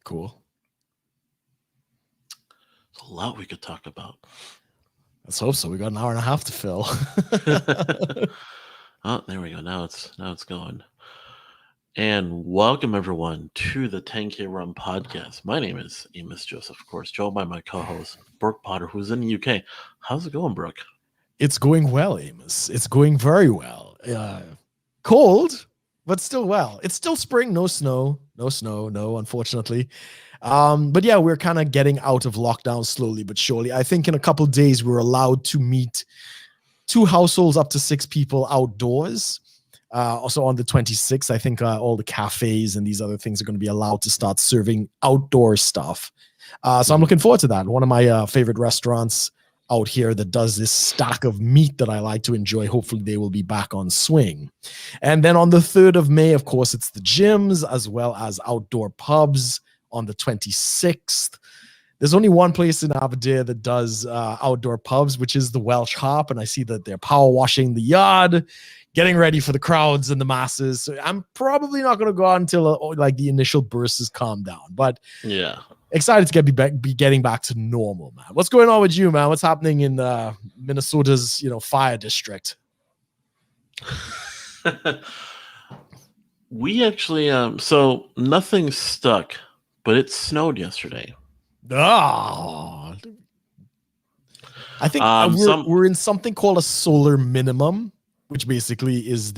cool. There's a lot we could talk about. Let's hope so. We got an hour and a half to fill. Oh, there we go. Now it's going. And welcome everyone to the 10K Rum Podcast. My name is Amos Joseph, of course, joined by my co-host Brook Potter, who's in the UK. How's it going, Brook? It's going well, Amos. It's going very well. Cold, but still well. It's still spring. No snow, unfortunately. But yeah, we're kind of getting out of lockdown slowly but surely. I think in a couple of days we're allowed to meet 2 households up to 6 people outdoors. Also on the 26th, I think all the cafes and these other things are going to be allowed to start serving outdoor stuff. So I'm looking forward to that. One of my favorite restaurants out here that does this stack of meat that I like to enjoy. Hopefully they will be back on swing. And then on the 3rd of May, of course, it's the gyms as well as outdoor pubs on the 26th. There's only one place in Aberdeen that does outdoor pubs, which is the Welsh Harp. And I see that they're power washing the yard, getting ready for the crowds and the masses. So I'm probably not going to go out until like the initial burst has calmed down. But yeah, excited to be getting back to normal, man. What's going on with you, man? What's happening in Minnesota's fire district? We actually so nothing stuck, but it snowed yesterday. Oh, I think we're in something called a solar minimum, which basically is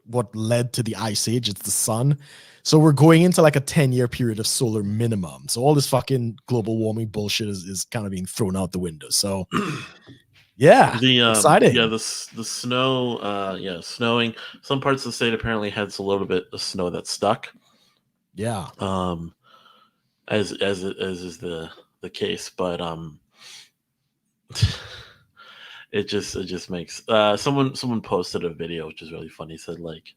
what led to the ice age. It's the sun. So we're going into like a 10-year period of solar minimum. So all this fucking global warming bullshit is kind of being thrown out the window. So yeah, exciting. Yeah, the snow, snowing. Some parts of the state apparently had a little bit of snow that stuck. Yeah. As is the case, but it just makes someone posted a video which is really funny. Said like,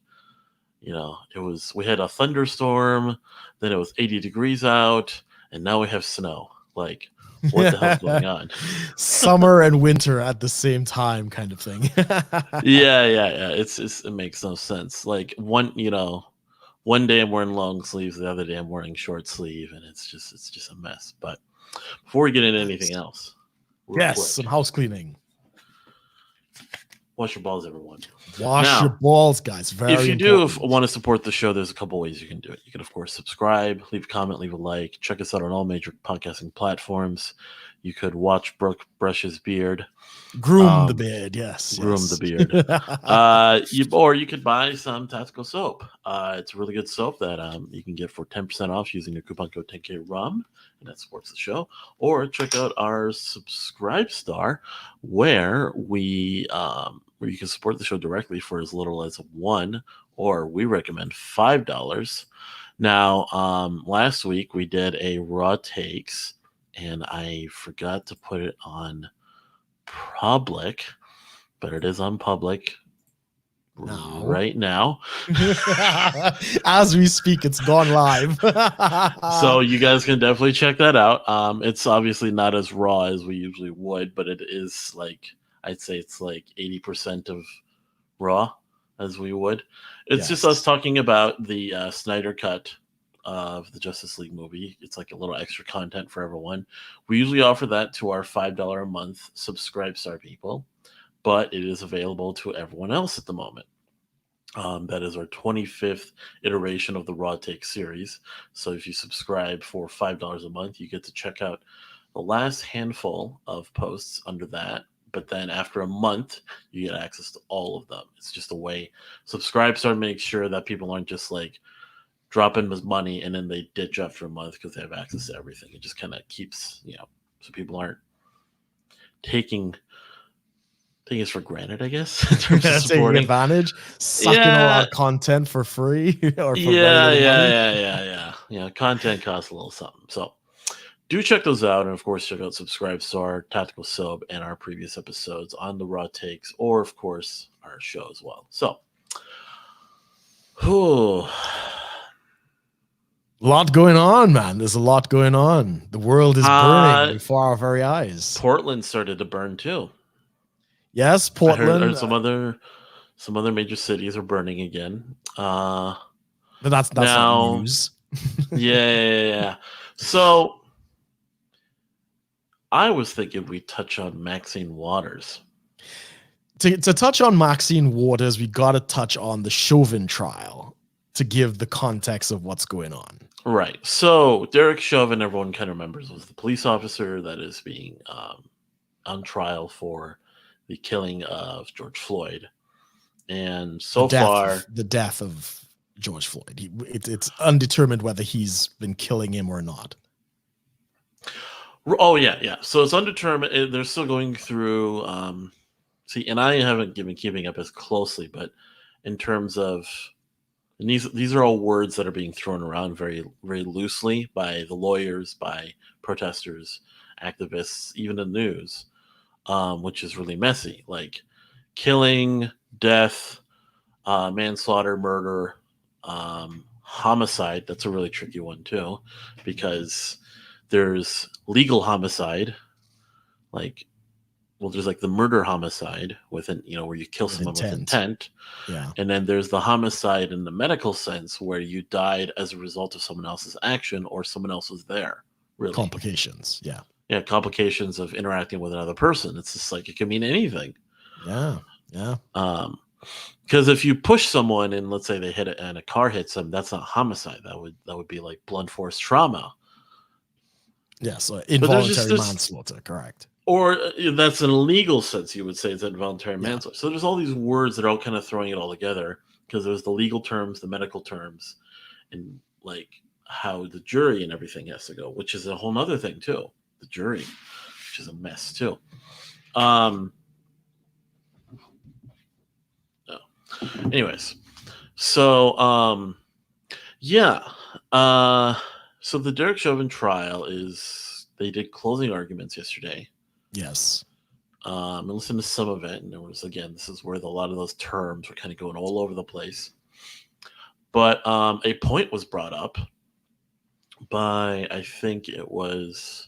we had a thunderstorm, then it was 80 degrees out, and now we have snow. Like, what the hell's going on? Summer and winter at the same time, kind of thing. Yeah. It makes no sense. Like one day I'm wearing long sleeves, the other day I'm wearing short sleeve, and it's just a mess. But before we get into anything else, some house cleaning. Wash your balls, everyone. Wash your balls, guys. Very if you important. do want to support the show, there's a couple ways you can do it. You can, of course, subscribe, leave a comment, leave a like. Check us out on all major podcasting platforms. You could watch Brook brush his beard. Groom the beard, yes. Groom the beard. Or you could buy some tactical soap. It's a really good soap that you can get for 10% off using your coupon code 10KRUM, and that supports the show. Or check out our Subscribe Star, where you can support the show directly for as little as $1, or we recommend $5. Now, last week we did a Raw Takes, and I forgot to put it on public, but it is on public right now. As we speak, it's gone live. So you guys can definitely check that out. It's obviously not as raw as we usually would, but it is like, I'd say it's like 80% of raw as we would. It's just us talking about the Snyder Cut of the Justice League movie. It's like a little extra content for everyone. We usually offer that to our $5 a month Subscribe Star people, but it is available to everyone else at the moment. That is our 25th iteration of the Raw Take series. So if you subscribe for $5 a month, you get to check out the last handful of posts under that. But then after a month, you get access to all of them. It's just a way. Subscribe Star makes sure that people aren't just like dropping money and then they ditch after a month because they have access to everything. It just kind of keeps, so people aren't taking things for granted, I guess. In terms of taking advantage, sucking all our content for free. Or for yeah. Content costs a little something. So do check those out. And of course, check out Subscribe Star, Tactical Soap, and our previous episodes on the Raw Takes, or of course, our show as well. So, a lot going on, man. There's a lot going on. The world is burning before our very eyes. Portland started to burn too. Yes, Portland. I heard some other major cities are burning again. But that's not news. Yeah. So I was thinking we touch on Maxine Waters. To touch on Maxine Waters, we got to touch on the Chauvin trial to give the context of what's going on. Right. So Derek Chauvin, everyone kind of remembers, was the police officer that is being on trial for the killing of George Floyd. And the death of George Floyd. It's undetermined whether he's been killing him or not. Oh, yeah. So it's undetermined. They're still going through. See, and I haven't been keeping up as closely, but in terms of, and these are all words that are being thrown around very, very loosely by the lawyers, by protesters, activists, even the news, which is really messy. Like killing, death, manslaughter, murder, homicide. That's a really tricky one too, because there's legal homicide, there's like the murder homicide where you kill someone with intent. Yeah. And then there's the homicide in the medical sense where you died as a result of someone else's action or someone else was there. Really. Complications. Yeah. Yeah. Complications of interacting with another person. It's just like, it can mean anything. Yeah. Yeah. Because if you push someone and let's say they hit it and a car hits them, that's not homicide. That would be like blunt force trauma. Yeah. So involuntary manslaughter. Correct. Or that's in a legal sense, you would say it's involuntary manslaughter. So there's all these words that are all kind of throwing it all together because there's the legal terms, the medical terms, and like how the jury and everything has to go, which is a whole nother thing too. The jury, which is a mess too. Anyways, so so the Derek Chauvin trial they did closing arguments yesterday. Yes. I listened to some of it, and this is where a lot of those terms were kind of going all over the place. But a point was brought up by, I think it was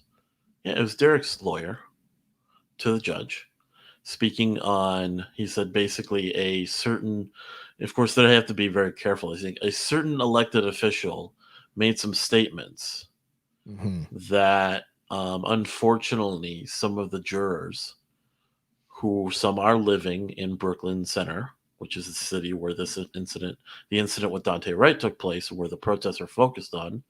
Derek's lawyer to the judge, speaking on, he said basically a certain, of course they have to be very careful. I think a certain elected official made some statements that unfortunately some of the jurors, some are living in Brooklyn Center, which is the city where the incident with Dante Wright took place, where the protests are focused on.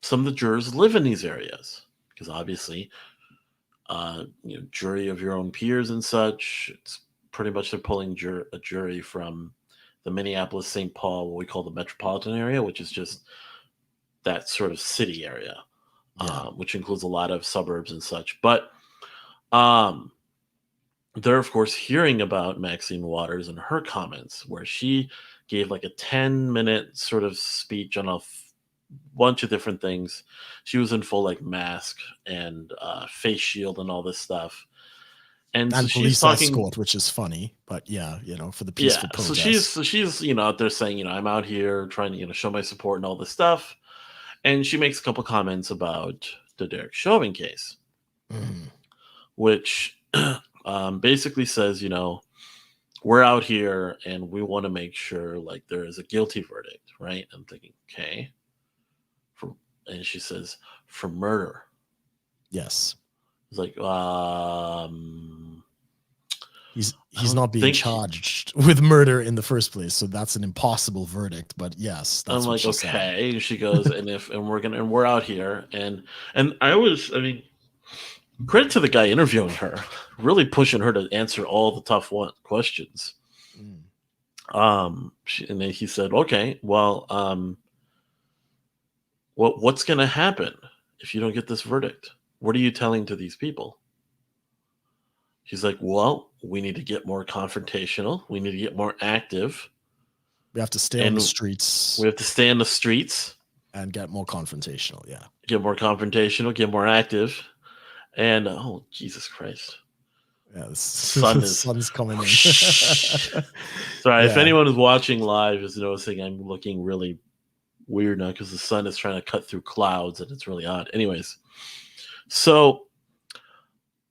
Some of the jurors live in these areas because obviously, jury of your own peers and such. It's pretty much they're pulling a jury from the Minneapolis, St. Paul, what we call the metropolitan area, which is just that sort of city area. Which includes a lot of suburbs and such. But they're, of course, hearing about Maxine Waters and her comments, where she gave like a 10-minute sort of speech on a bunch of different things. She was in full like mask and face shield and all this stuff. And so police escort, which is funny, but for the peaceful protest. So she's out there saying, I'm out here trying to show my support and all this stuff. And she makes a couple comments about the Derek Chauvin case, which basically says, we're out here and we want to make sure like there is a guilty verdict, right? I'm thinking, okay. And she says, for murder. Yes. It's like, he's not being charged with murder in the first place, so that's an impossible verdict. But yes, that's I'm like, okay. Said. She goes, and we're out here, and credit to the guy interviewing her, really pushing her to answer all the tough questions. And then he said, okay, well, what's going to happen if you don't get this verdict? What are you telling to these people? She's like, well, we need to get more confrontational. We need to get more active. We have to stay on the streets. We have to stay on the streets. And get more confrontational, yeah. Get more confrontational, get more active. And, oh, Jesus Christ. Yeah, the sun's coming in. Sorry, if anyone is watching live is noticing I'm looking really weird now because the sun is trying to cut through clouds and it's really odd. Anyways, so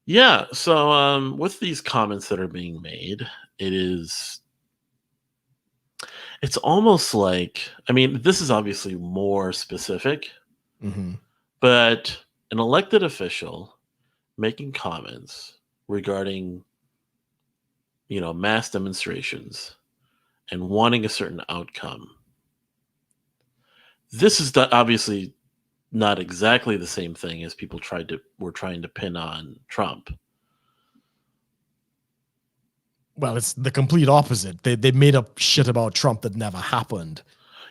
with these comments that are being made, it's It's almost like, I mean, this is obviously more specific, but an elected official making comments regarding, mass demonstrations and wanting a certain outcome. This is obviously not exactly the same thing as people were trying to pin on Trump. Well, it's the complete opposite. They made up shit about Trump that never happened.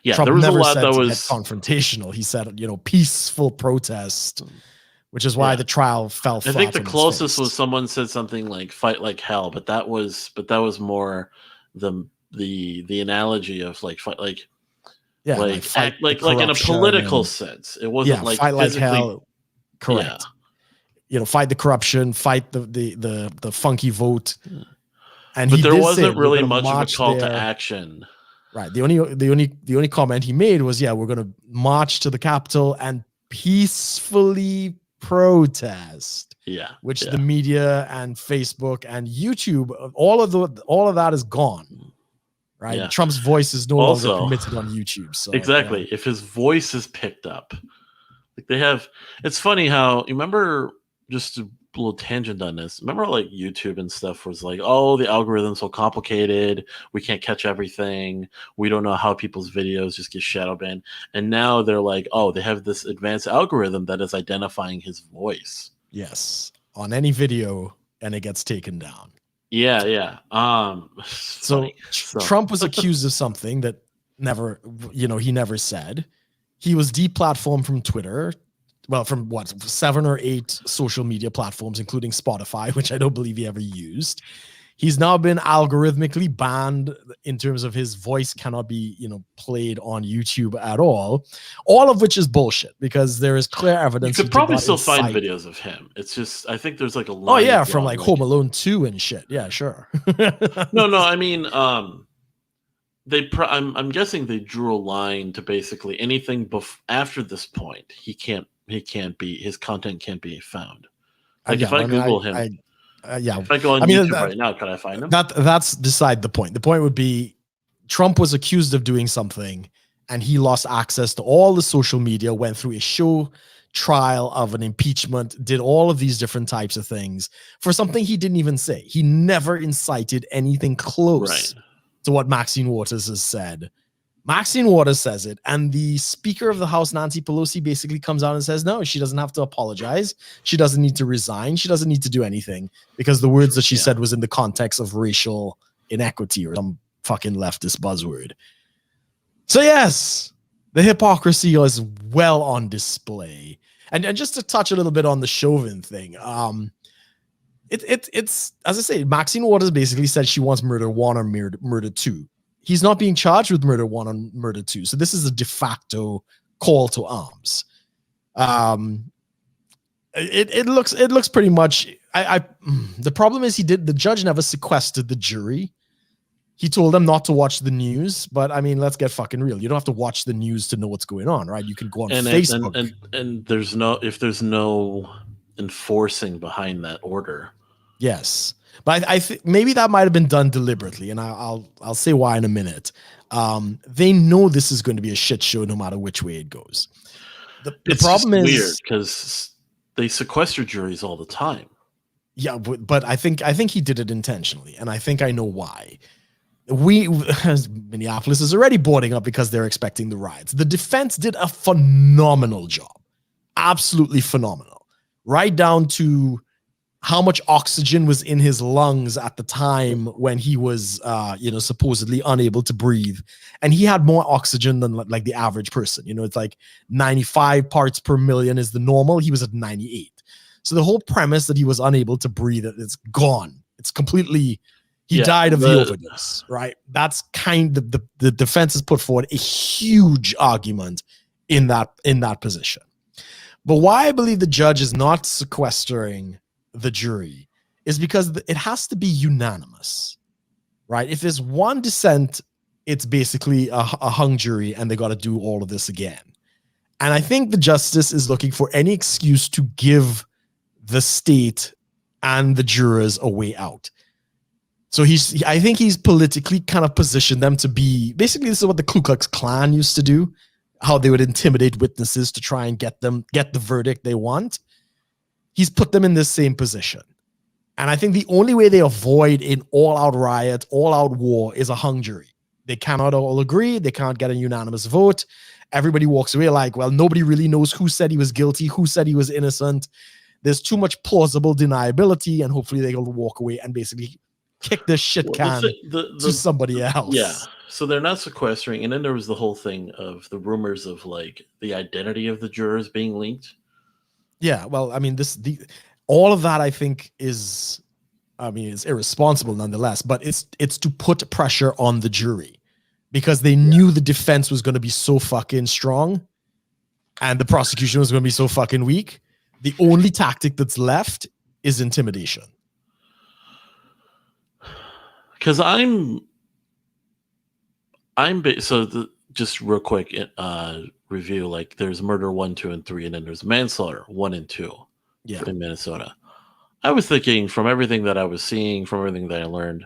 Yeah, Trump there was never a lot said that to was get confrontational. He said, peaceful protest, which is why the trial fell flat. I think the closest was someone said something like "fight like hell," but that was more the analogy of like fight like. Yeah, like in a political sense. It wasn't like fight like physically, hell. Correct. Fight the corruption, fight the funky vote. And but there wasn't really much of a call to action. Right. The only comment he made was, we're going to march to the Capitol and peacefully protest. Yeah. Which the media and Facebook and YouTube, all of that is gone. Right. Yeah. Trump's voice is no longer permitted on YouTube. So exactly. If his voice is picked up, like it's funny how you remember, just a little tangent on this. Remember like YouTube and stuff was like, oh, the algorithm's so complicated. We can't catch everything. We don't know how people's videos just get shadow banned. And now they're like, oh, they have this advanced algorithm that is identifying his voice. Yes. On any video, and it gets taken down. Yeah. So Trump was accused of something that he never said. He was deplatformed from Twitter. Well, from 7 or 8 social media platforms, including Spotify, which I don't believe he ever used. He's now been algorithmically banned in terms of his voice cannot be, played on YouTube at all of which is bullshit because there is clear evidence. You could probably still find videos of him. It's just, I think there's like a line. Oh yeah, from like Home Alone 2 and shit. Yeah, sure. No, I mean, I'm guessing they drew a line to basically anything after this point. His content can't be found. Like if I Google him. If I go on YouTube right now, can I find him? That's beside the point. The point would be Trump was accused of doing something and he lost access to all the social media, went through a show trial of an impeachment, did all of these different types of things for something he didn't even say. He never incited anything close to what Maxine Waters has said. Maxine Waters says it, and the Speaker of the House, Nancy Pelosi, basically comes out and says, no, she doesn't have to apologize. She doesn't need to resign. She doesn't need to do anything because the words that she said was in the context of racial inequity or some fucking leftist buzzword. So yes, the hypocrisy is well on display. And just to touch a little bit on the Chauvin thing, it's as I say, Maxine Waters basically said she wants murder 1 or murder 2. He's not being charged with murder 1 and murder 2. So this is a de facto call to arms. It looks pretty much. The problem is the judge never sequestered the jury. He told them not to watch the news, but I mean, let's get fucking real. You don't have to watch the news to know what's going on, right? You can go on Facebook. And there's no enforcing behind that order. Yes. But I think maybe that might have been done deliberately, and I'll say why in a minute. They know this is going to be a shit show no matter which way it goes. The problem is weird because they sequester juries all the time. Yeah, but I think he did it intentionally, and I think I know why. Minneapolis is already boarding up because they're expecting the riots. The defense did a phenomenal job, absolutely phenomenal, right down to how much oxygen was in his lungs at the time when he was, supposedly unable to breathe. And he had more oxygen than like the average person. It's like 95 parts per million is the normal. He was at 98. So the whole premise that he was unable to breathe, it's gone. It's completely, he died of the overdose, right? That's kind of the defense has put forward a huge argument in that position. But why I believe the judge is not sequestering the jury is because it has to be unanimous, right? If there's one dissent, it's basically a hung jury and they got to do all of this again. And I think the justice is looking for any excuse to give the state and the jurors a way out. So I think he's politically kind of positioned them to be, basically this is what the Ku Klux Klan used to do, how they would intimidate witnesses to try and get the verdict they want. He's put them in this same position. And I think the only way they avoid an all-out riot, all-out war is a hung jury. They cannot all agree. They can't get a unanimous vote. Everybody walks away like, well, nobody really knows who said he was guilty, who said he was innocent. There's too much plausible deniability, and hopefully they'll walk away and basically kick this shit can to somebody else. Yeah. So they're not sequestering. And then there was the whole thing of the rumors of like the identity of the jurors being leaked. Yeah. Well, I mean, all of that I think is, it's irresponsible nonetheless, but it's to put pressure on the jury because they knew the defense was going to be so fucking strong and the prosecution was going to be so fucking weak. The only tactic that's left is intimidation. Because just real quick review, like there's murder 1, 2, and 3, and then there's manslaughter 1 and 2 in Minnesota. I was thinking from everything that I was seeing, from everything that I learned,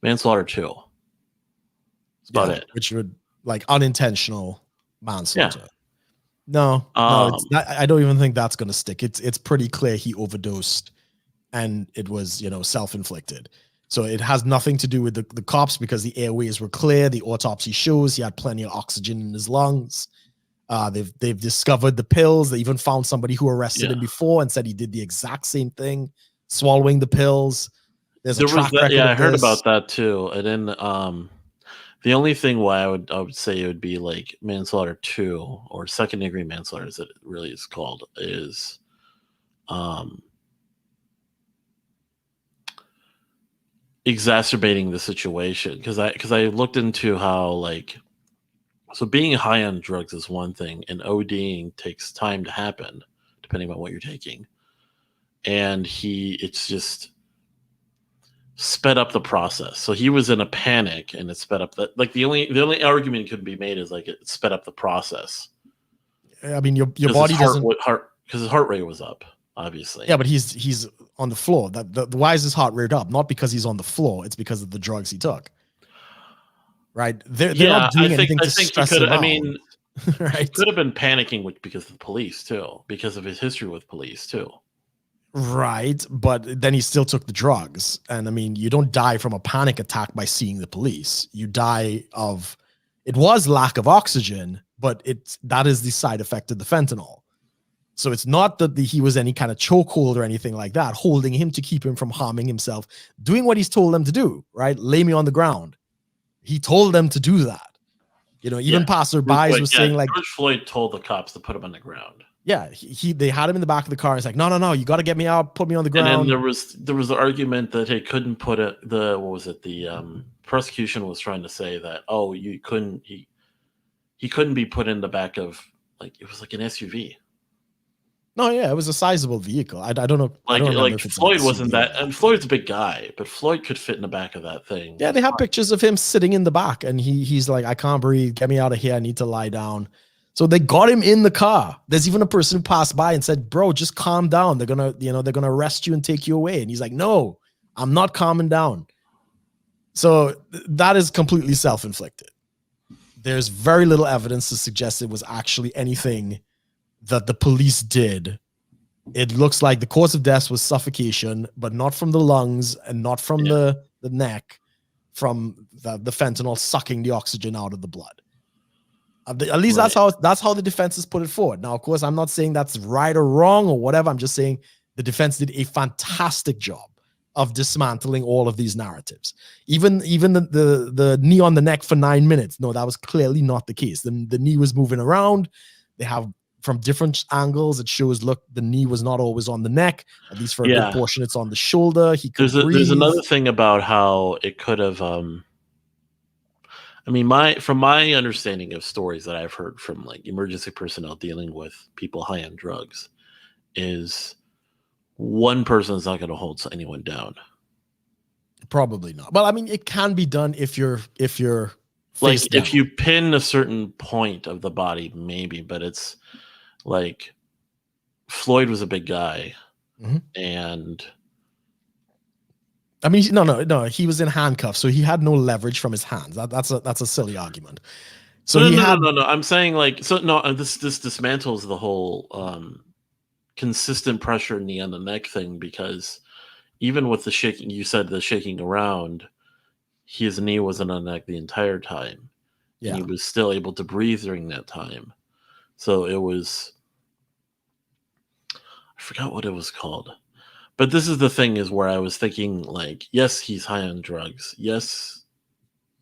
manslaughter 2. That's about it. Which would like unintentional manslaughter. Yeah. No, it's not, I don't even think that's going to stick. It's pretty clear he overdosed and it was, self-inflicted. So it has nothing to do with the cops because the airways were clear. The autopsy shows he had plenty of oxygen in his lungs. They've discovered the pills. They even found somebody who arrested him before and said he did the exact same thing, swallowing the pills. I heard about that too. And then the only thing why I would say it would be like manslaughter 2 or second degree manslaughter, as it really is called, is exacerbating the situation. Because I looked into how so being high on drugs is one thing, and ODing takes time to happen, depending on what you're taking. And it's just sped up the process. So he was in a panic, and it sped up the only argument could be made is like it sped up the process. I mean, your body doesn't because his heart rate was up, obviously. Yeah, but he's on the floor. Why is his heart rate up? Not because he's on the floor. It's because of the drugs he took. Right? They're not doing anything to stress him out. I mean, right? He could have been panicking because of the police too, because of his history with police too. Right, but then he still took the drugs. And I mean, you don't die from a panic attack by seeing the police. You die of, it was lack of oxygen, but that is the side effect of the fentanyl. So it's not that he was any kind of chokehold or anything like that, holding him to keep him from harming himself, doing what he's told them to do, right? Lay me on the ground. He told them to do that. Even passerbys was saying like, George Floyd told the cops to put him on the ground. Yeah, they had him in the back of the car. It's like, no, you got to get me out, put me on the ground. And then there was the argument that he couldn't put it. The prosecution was trying to say that you couldn't he couldn't be put in the back of it was like an SUV. No, yeah, it was a sizable vehicle. I don't know. Floyd wasn't that, and Floyd's a big guy, but Floyd could fit in the back of that thing. Yeah, they have pictures of him sitting in the back, and he's like, I can't breathe. Get me out of here. I need to lie down. So they got him in the car. There's even a person who passed by and said, bro, just calm down. They're gonna arrest you and take you away. And he's like, no, I'm not calming down. So that is completely self-inflicted. There's very little evidence to suggest it was actually anything that the police did. It looks like the cause of death was suffocation, but not from the lungs and not from the neck, from the fentanyl sucking the oxygen out of the blood. At least that's how the defense has put it forward. Now, of course, I'm not saying that's right or wrong or whatever. I'm just saying the defense did a fantastic job of dismantling all of these narratives. Even the knee on the neck for 9 minutes. No, that was clearly not the case. The knee was moving around. They have from different angles. It shows, look, the knee was not always on the neck. At least for a good portion, it's on the shoulder. He could breathe. There's another thing about how it could have. I mean, from my understanding of stories that I've heard from emergency personnel dealing with people high on drugs, is one person is not going to hold anyone down. Probably not. Well, I mean, it can be done if you're if you pin a certain point of the body, maybe. But it's like Floyd was a big guy, and I mean, no. He was in handcuffs, so he had no leverage from his hands. That's a silly argument. So no. I'm saying like so. No, this dismantles the whole consistent pressure knee on the neck thing, because even with the shaking, you said the shaking around, his knee wasn't on the neck the entire time, and he was still able to breathe during that time. So it was, I forgot what it was called. But this is the thing, is where I was thinking, like, yes, he's high on drugs. Yes,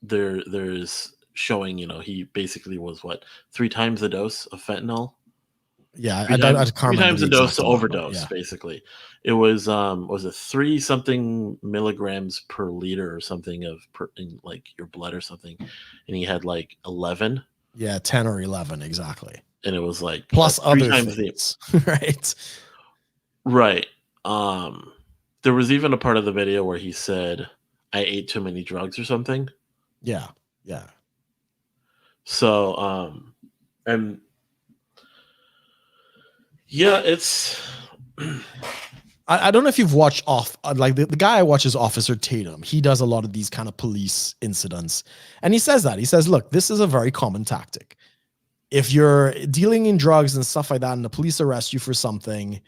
there's showing, he basically was 3 times the dose of fentanyl. Yeah, I can't 3 times the dose to overdose. Basically, it was it 3 something milligrams per liter or something in like your blood or something, and he had like 11. Yeah, 10 or 11 exactly. And it was like plus other things, right. There was even a part of the video where he said, "I ate too many drugs" or something. Yeah. So, and yeah, it's. I don't know if you've watched like the guy I watch is Officer Tatum. He does a lot of these kind of police incidents, and he says, look, this is a very common tactic. If you're dealing in drugs and stuff like that, and the police arrest you for something,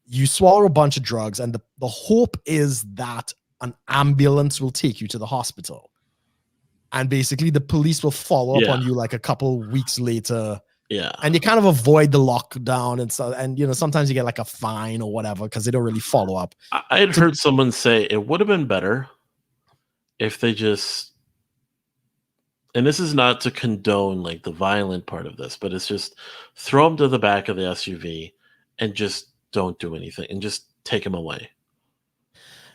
you swallow a bunch of drugs, and the hope is that an ambulance will take you to the hospital. And basically the police will follow up on you like a couple weeks later. Yeah. And you kind of avoid the lockdown and stuff. And, sometimes you get like a fine or whatever because they don't really follow up. I had heard someone say it would have been better if they just, and this is not to condone like the violent part of this, but it's just throw him to the back of the SUV and just don't do anything and just take him away.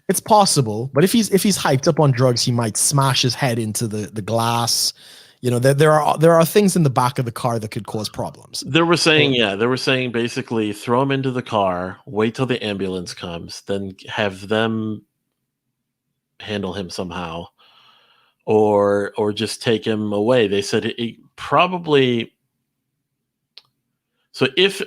It's possible, but if he's hyped up on drugs, he might smash his head into the glass. There are things in the back of the car that could cause problems. They were saying basically throw him into the car, wait till the ambulance comes, then have them handle him somehow, or just take him away. They said it probably. So if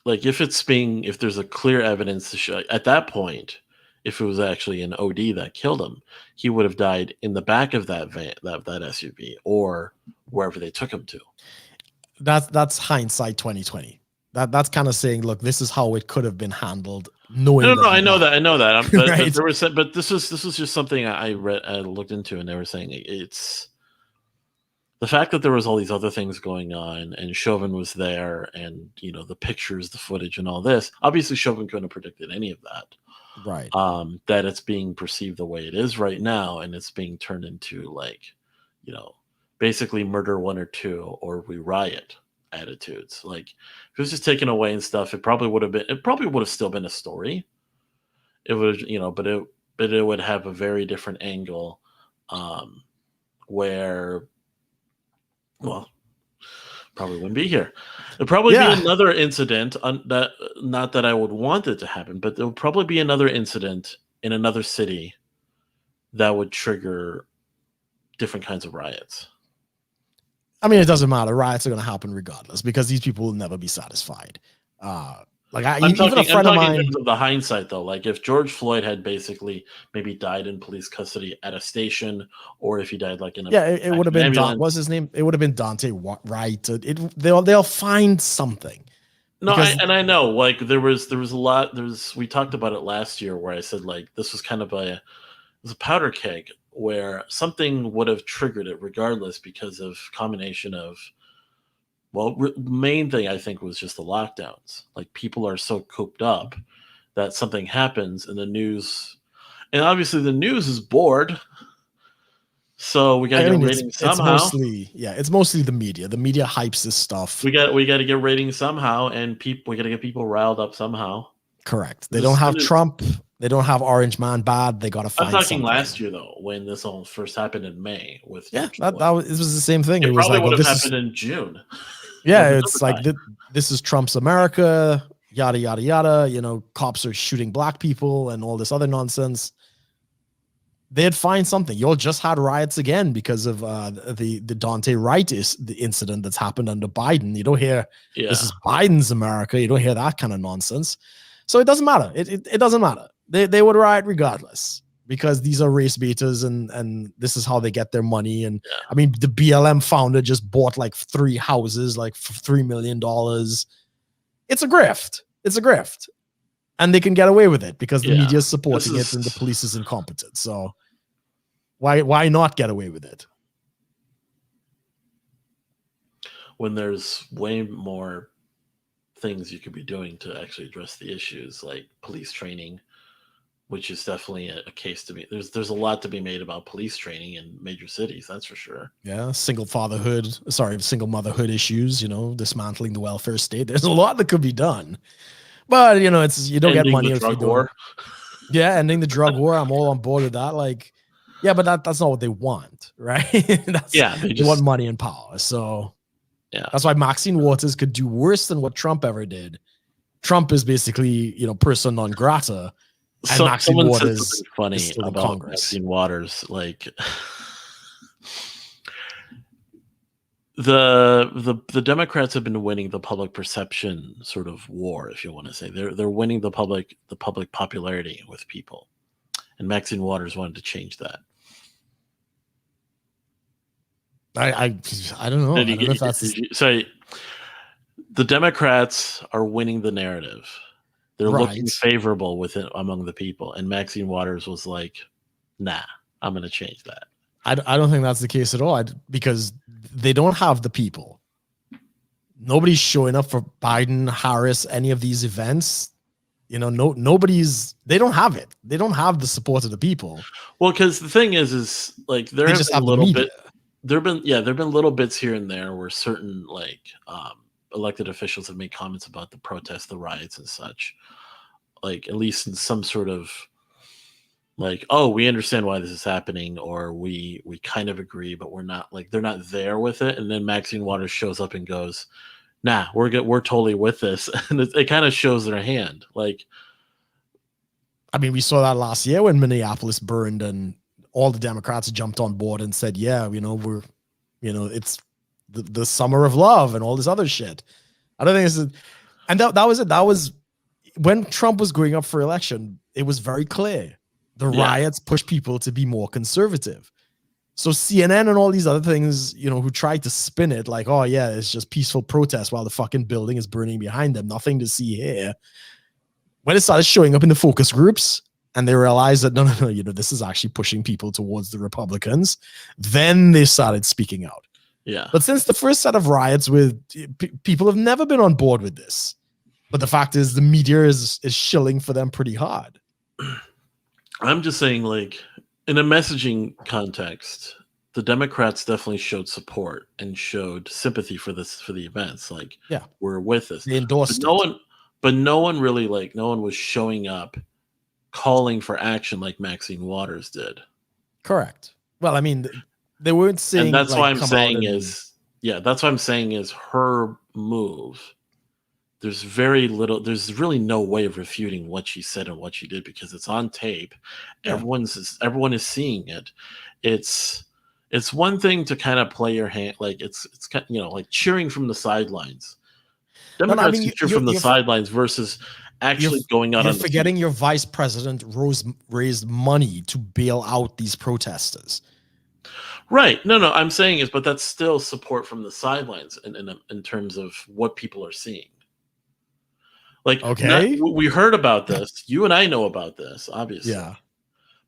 there's a clear evidence to show at that point, if it was actually an OD that killed him, he would have died in the back of that van, that SUV, or wherever they took him to. That's hindsight 2020. That's kind of saying, look, this is how it could have been handled. No, I know that. Right. But this was just something I read, I looked into, and they were saying it's the fact that there was all these other things going on, and Chauvin was there, and the pictures, the footage, and all this. Obviously, Chauvin couldn't have predicted any of that. Right. That it's being perceived the way it is right now, and it's being turned into like, basically murder 1 or 2, or we riot attitudes. Like if it was just taken away and stuff, it probably would have still been a story. It would, but it would have a very different angle, where, well, probably wouldn't be here. It'd probably be another incident that, not that I would want it to happen, but there would probably be another incident in another city that would trigger different kinds of riots. I mean, it doesn't matter. Riots are going to happen regardless because these people will never be satisfied. I'm talking in terms of the hindsight, though. Like if George Floyd had basically maybe died in police custody at a station, or if he died like in a it would have been what's his name? It would have been Dante Wright. They'll find something. No, I know. Like there was a lot. We talked about it last year where I said like this was kind of it was a powder keg where something would have triggered it regardless because of combination of. Well, main thing I think was just the lockdowns. Like people are so cooped up that something happens in the news, and obviously the news is bored. So we got to get ratings somehow. It's mostly the media. The media hypes this stuff. We got to get ratings somehow, and we got to get people riled up somehow. Correct. They don't have Trump. They don't have Orange Man bad. They got to find. I'm talking something. Last year though, when this all first happened in May. With it was the same thing. It was probably like, would have happened in June. Yeah, it's like this is Trump's America. Yada yada yada. Cops are shooting black people and all this other nonsense. They'd find something. You all just had riots again because of the Dante Wright the incident that's happened under Biden. You don't hear this is Biden's America. You don't hear that kind of nonsense. So it doesn't matter. It doesn't matter. They would riot regardless. because these are race baiters and this is how they get their money. And I mean, the BLM founder just bought like 3 houses, like for $3 million. It's a grift. It's a grift. And they can get away with it because the media is supporting it and the police is incompetent. So why not get away with it? When there's way more things you could be doing to actually address the issues, like police training, which is definitely a case to be. There's a lot to be made about police training in major cities, that's for sure. Yeah, single motherhood issues, dismantling the welfare state. There's a lot that could be done. But, you don't get money if you don't. Yeah, ending the drug war. I'm all on board with that. Like, yeah, but that's not what they want, right? They want money and power. So that's why Maxine Waters could do worse than what Trump ever did. Trump is basically, persona non grata. And Maxine Waters said something funny about Congress. Maxine Waters, like the Democrats have been winning the public perception sort of war, if you want to say. They're winning the public popularity with people, and Maxine Waters wanted to change that. I don't know. I don't know if that's so. The Democrats are winning the narrative. They're looking favorable among the people, and Maxine Waters was like, "Nah, I'm going to change that." I don't think that's the case at all. Because they don't have the people. Nobody's showing up for Biden, Harris, any of these events. Nobody's. They don't have it. They don't have the support of the people. Well, because the thing is like there have been a little bit. There've been little bits here and there where certain elected officials have made comments about the protests, the riots, and such. Like at least in some sort of like, oh, we understand why this is happening, or we kind of agree, but we're not they're not there with it. And then Maxine Waters shows up and goes, "Nah, we're totally with this," and it kind of shows their hand. Like, I mean, we saw that last year when Minneapolis burned, and all the Democrats jumped on board and said, "Yeah, it's the summer of love and all this other shit." I don't think and that was it. That was when Trump was going up for election. It was very clear. The riots pushed people to be more conservative. So CNN and all these other things, who tried to spin it like, oh yeah, it's just peaceful protest while the fucking building is burning behind them. Nothing to see here. When it started showing up in the focus groups and they realized that, no, this is actually pushing people towards the Republicans, then they started speaking out. Yeah. But since the first set of riots people have never been on board with this. But the fact is the media is shilling for them pretty hard. I'm just saying, like, in a messaging context, the Democrats definitely showed support and showed sympathy for the events. Like, we're with this. They endorsed but no one really, no one was showing up calling for action like Maxine Waters did. Correct. Well, I mean, they weren't saying. And that's why I'm saying that's what I'm saying is her move. There's there's really no way of refuting what she said and what she did because it's on tape. Yeah. Everyone is seeing it. It's one thing to kind of play your hand, like it's like cheering from the sidelines. Democrats cheer from the sidelines versus actually going out. You're forgetting your vice president raised money to bail out these protesters. Right. No, I'm saying but that's still support from the sidelines in terms of what people are seeing. Like, we heard about this. You and I know about this, obviously. Yeah.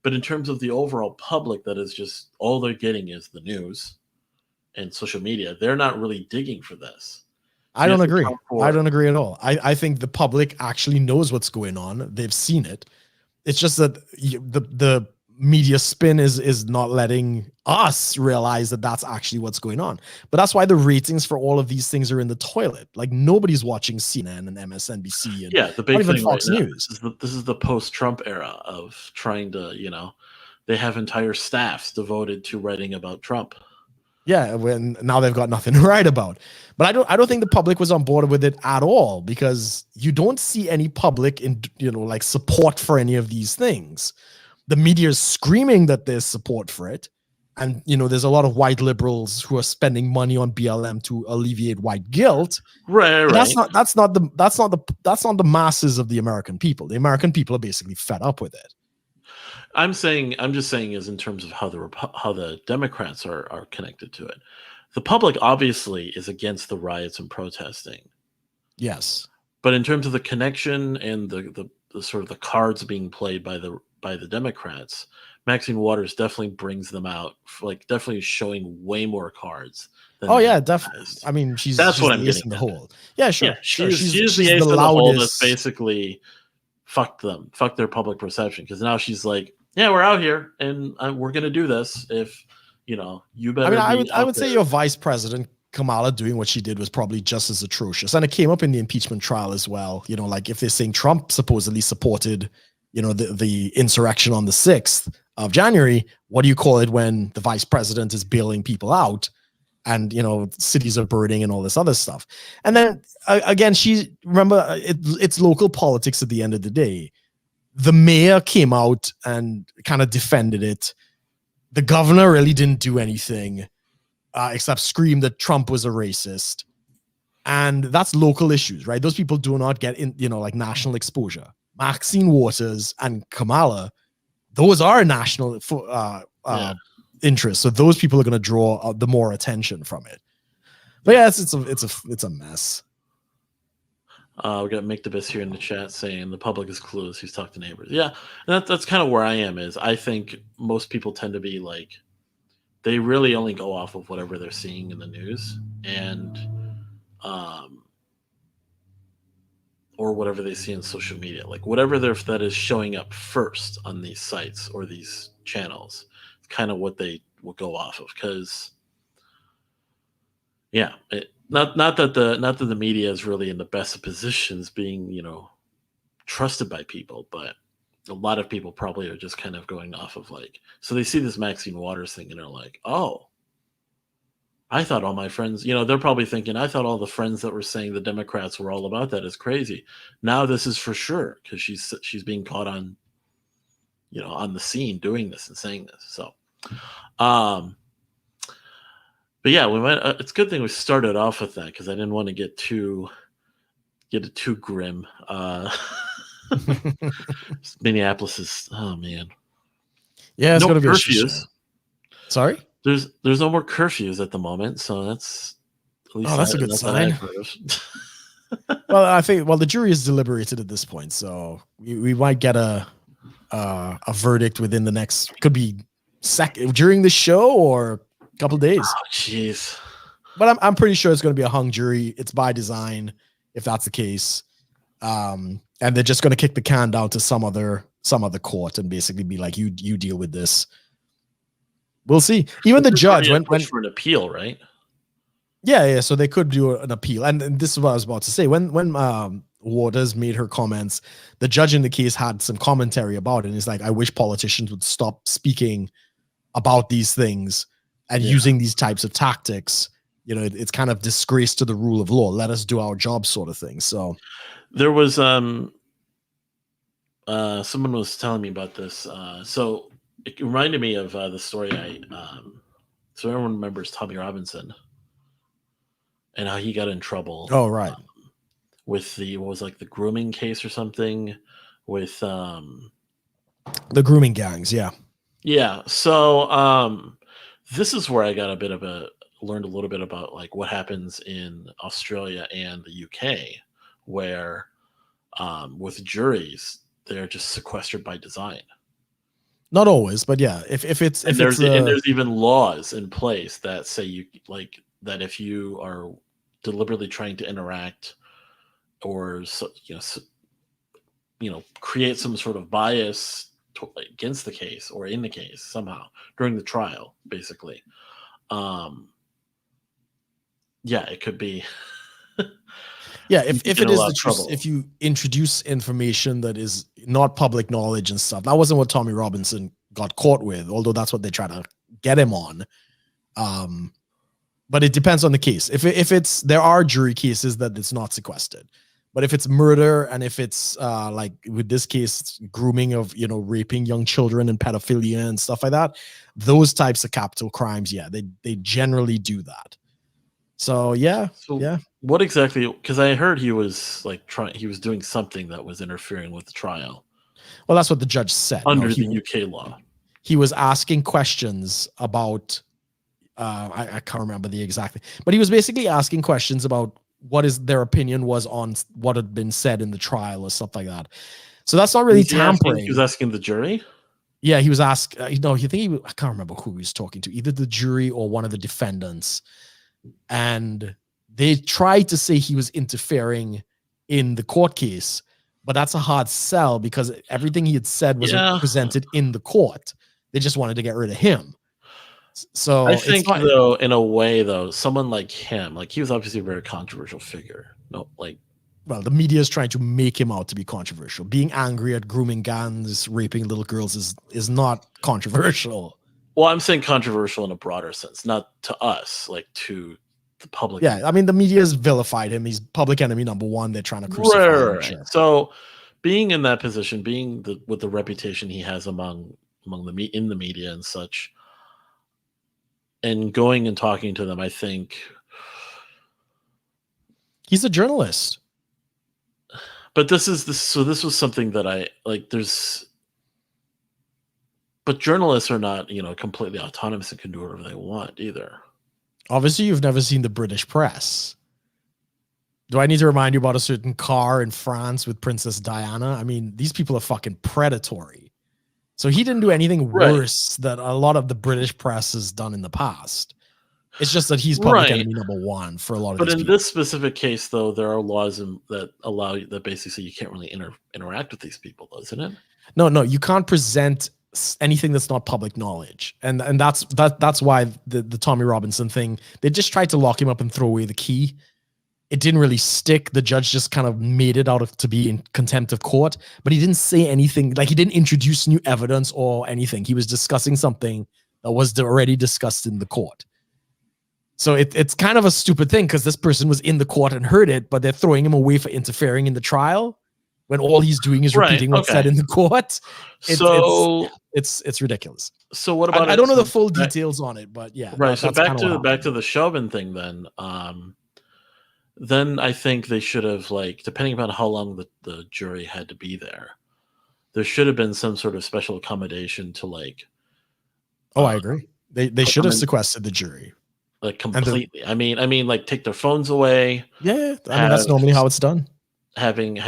But in terms of the overall public, that is just all they're getting is the news and social media. They're not really digging for this. I don't agree. I don't agree at all. I think the public actually knows what's going on. They've seen it. It's just that the media spin is not letting us realize that that's actually what's going on. But that's why the ratings for all of these things are in the toilet. Like nobody's watching CNN and MSNBC and the big thing Fox right News. This is the post-Trump era of trying to, they have entire staffs devoted to writing about Trump. Yeah, when now they've got nothing to write about. But I don't think the public was on board with it at all because you don't see any public support for any of these things. The media is screaming that there's support for it. And, there's a lot of white liberals who are spending money on BLM to alleviate white guilt. Right. That's not the masses of the American people. The American people are basically fed up with it. I'm just saying is in terms of how the Democrats are connected to it. The public obviously is against the riots and protesting, Yes. but in terms of the connection and the sort of the cards being played by the Democrats, Maxine Waters definitely brings them out, like definitely showing way more cards than Oh they have yeah, in the definitely. past. I mean, she's That's what I'm the ace getting in the at. hole. Yeah, Yeah, sure, sure. she's the She's the ace in the hole that's loudest. basically fucked their public perception, because now she's like, yeah, we're out here and we're gonna do this. If you I mean, better be I out would say there. your vice president Kamala doing what she did was probably just as atrocious, and it came up in the impeachment trial as well. Like if they're saying Trump supposedly supported, the insurrection on the 6th of January, what do you call it when the vice president is bailing people out? And cities are burning and all this other stuff. And then again, it's local politics at the end of the day. The mayor came out and kind of defended it. The governor really didn't do anything except scream that Trump was a racist. And that's local issues, right? Those people do not get in, like national exposure. Maxine Waters and Kamala, those are national interests. So those people are going to draw the more attention from it. But yeah, it's a mess. We got Make the Best here in the chat saying the public is clueless. He's talked to neighbors. Yeah, and that's kind of where I am. Is I think most people tend to be like, they really only go off of whatever they're seeing in the news and or whatever they see in social media, like whatever that is showing up first on these sites or these channels. It's kind of what they will go off of, because yeah, not that the media is really in the best of positions being trusted by people, but a lot of people probably are just kind of going off of like, so they see this Maxine Waters thing and they're like, oh, I thought all my friends, they're probably thinking, I thought all the friends that were saying the Democrats were all about that is crazy. Now this is for sure, because she's being caught on, on the scene doing this and saying this. So, but yeah, we might. It's a good thing we started off with that, because I didn't want to get it too grim. Minneapolis is, oh man, yeah, it's no gonna be curfews. Sorry, there's no more curfews at the moment, so that's at least that's a good sign. Well, I think the jury is deliberated at this point, so we might get a verdict within the next, could be during the show or a couple days. Oh, jeez. But I'm pretty sure it's going to be a hung jury. It's by design, if that's the case. And they're just going to kick the can down to some other court and basically be like, you deal with this. We'll see. Even the judge went for an appeal, right? Yeah. So they could do an appeal, and this is what I was about to say. When Waters made her comments, the judge in the case had some commentary about it, and he's like, I wish politicians would stop speaking about these things and using these types of tactics. It's kind of disgrace to the rule of law. Let us do our job, sort of thing. So there was someone was telling me about this. So it reminded me of the story so everyone remembers Tommy Robinson and how he got in trouble. Oh, right. With the the grooming case or something with the grooming gangs. Yeah. Yeah. So this is where I got learned a little bit about like what happens in Australia and the UK, where with juries, they're just sequestered by design. Not always, but yeah, if there's even laws in place that say that if you are deliberately trying to interact or create some sort of bias against the case or in the case somehow during the trial, basically, it could be. Yeah, if it is the truth, if you introduce information that is not public knowledge and stuff, that wasn't what Tommy Robinson got caught with, although that's what they try to get him on. But it depends on the case. If there are jury cases that it's not sequestered, but if it's murder and if it's like with this case, grooming of raping young children and pedophilia and stuff like that, those types of capital crimes, they generally do that. So yeah. What exactly? Because I heard he was he was doing something that was interfering with the trial. Well, that's what the judge said. under the UK law. He was asking questions about, I can't remember the exact thing, but he was basically asking questions about what their opinion was on what had been said in the trial or stuff like that. So that's not really tampering. He was asking the jury? Yeah, he was asked, I can't remember who he was talking to, either the jury or one of the defendants. And they tried to say he was interfering in the court case, but that's a hard sell because everything he had said was presented in the court. They just wanted to get rid of him. So I think, though, in a way, though, someone like him, like he was obviously a very controversial figure. Well, the media is trying to make him out to be controversial. Being angry at grooming gangs, raping little girls is not controversial. Well, I'm saying controversial in a broader sense, not to us, like to the public. Yeah, I mean, the media has vilified him. He's public enemy number one. They're trying to crucify him. Right. Sure. So, being in that position, with the reputation he has among in the media and such, and going and talking to them, I think he's a journalist. But this was something that I like. But journalists are not, completely autonomous and can do whatever they want either. Obviously, you've never seen the British press. Do I need to remind you about a certain car in France with Princess Diana? I mean, these people are fucking predatory. So he didn't do anything worse that a lot of the British press has done in the past. It's just that he's public enemy number one for a lot of these people. But in this specific case, though, there are laws that allow you, that basically say you can't really interact with these people, though, isn't it? No, you can't present anything that's not public knowledge, and that's why the Tommy Robinson thing, they just tried to lock him up and throw away the key. It didn't really stick. The judge just kind of made it out to be in contempt of court, but he didn't say anything. Like, he didn't introduce new evidence or anything. He was discussing something that was already discussed in the court. So it's kind of a stupid thing because this person was in the court and heard it, but they're throwing him away for interfering in the trial when all he's doing is repeating what's said in the court. It's ridiculous. So what about? I don't know the full details on it, but yeah. Right. So back to the Chauvin thing then. Then I think they should have, like, depending upon how long the jury had to be there should have been some sort of special accommodation to, like. Oh, I agree. They should have sequestered the jury. Like, completely. I mean, like, take their phones away. Yeah, I mean, that's normally how it's done. Having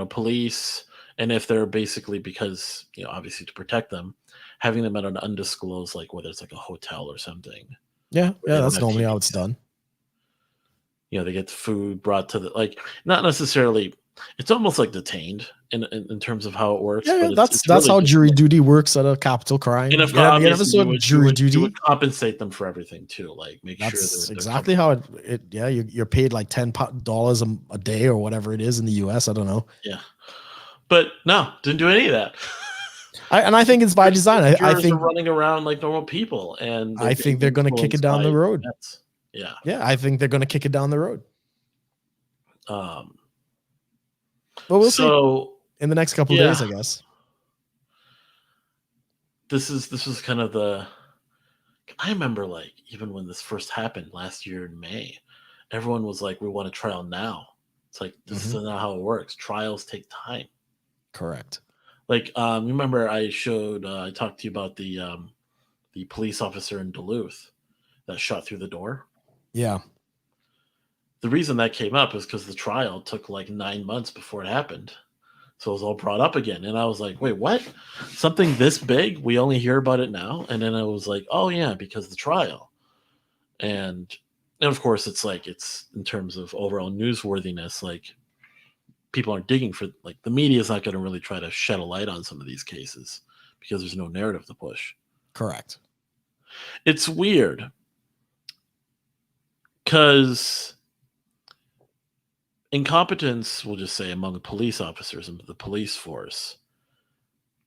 police, and if they're basically, because obviously to protect them, having them at an undisclosed, like, whether it's like a hotel or something. Yeah, that's normally how it's done. They get the food brought to not necessarily. It's almost like detained in terms of how it works. Yeah, but it's that's how jury duty works at a capital crime. And jury duty, you would compensate them for everything too. Like, make sure that's exactly how it. Yeah, you're paid like $10 a day or whatever it is in the US. I don't know. Yeah, but no, didn't do any of that. I think it's by design. I think they're running around like normal people, and I think they're going to kick it down the road. Yeah, I think they're going to kick it down the road. But we'll see in the next couple of days, I guess. This was kind of I remember, like, even when this first happened last year in May, everyone was like, we want a trial now. It's like, this is not how it works. Trials take time. Correct. Like, remember I talked to you about the police officer in Duluth that shot through the door? Yeah. The reason that came up is because the trial took like 9 months before it happened. So it was all brought up again. And I was like, wait, what? Something this big? We only hear about it now? And then I was like, oh, yeah, because the trial. And of course, it's in terms of overall newsworthiness, like, people aren't digging for, like, the media is not going to really try to shed a light on some of these cases because there's no narrative to push. Correct. It's weird because incompetence, we'll just say, among police officers and the police force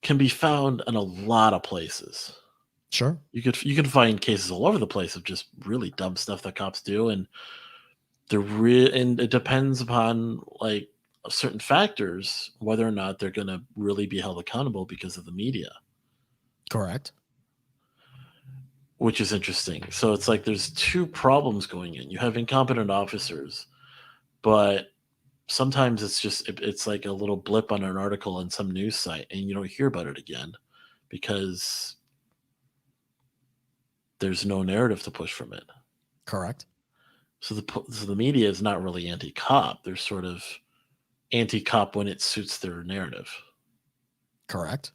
can be found in a lot of places. Sure. You can find cases all over the place of just really dumb stuff that cops do, and and it depends upon, like, certain factors whether or not they're going to really be held accountable because of the media. Correct. Which is interesting. So it's like there's two problems going in. You have incompetent officers, but sometimes it's like a little blip on an article in some news site, and you don't hear about it again because there's no narrative to push from it. Correct. So the media is not really anti-cop. They're sort of anti-cop when it suits their narrative. Correct.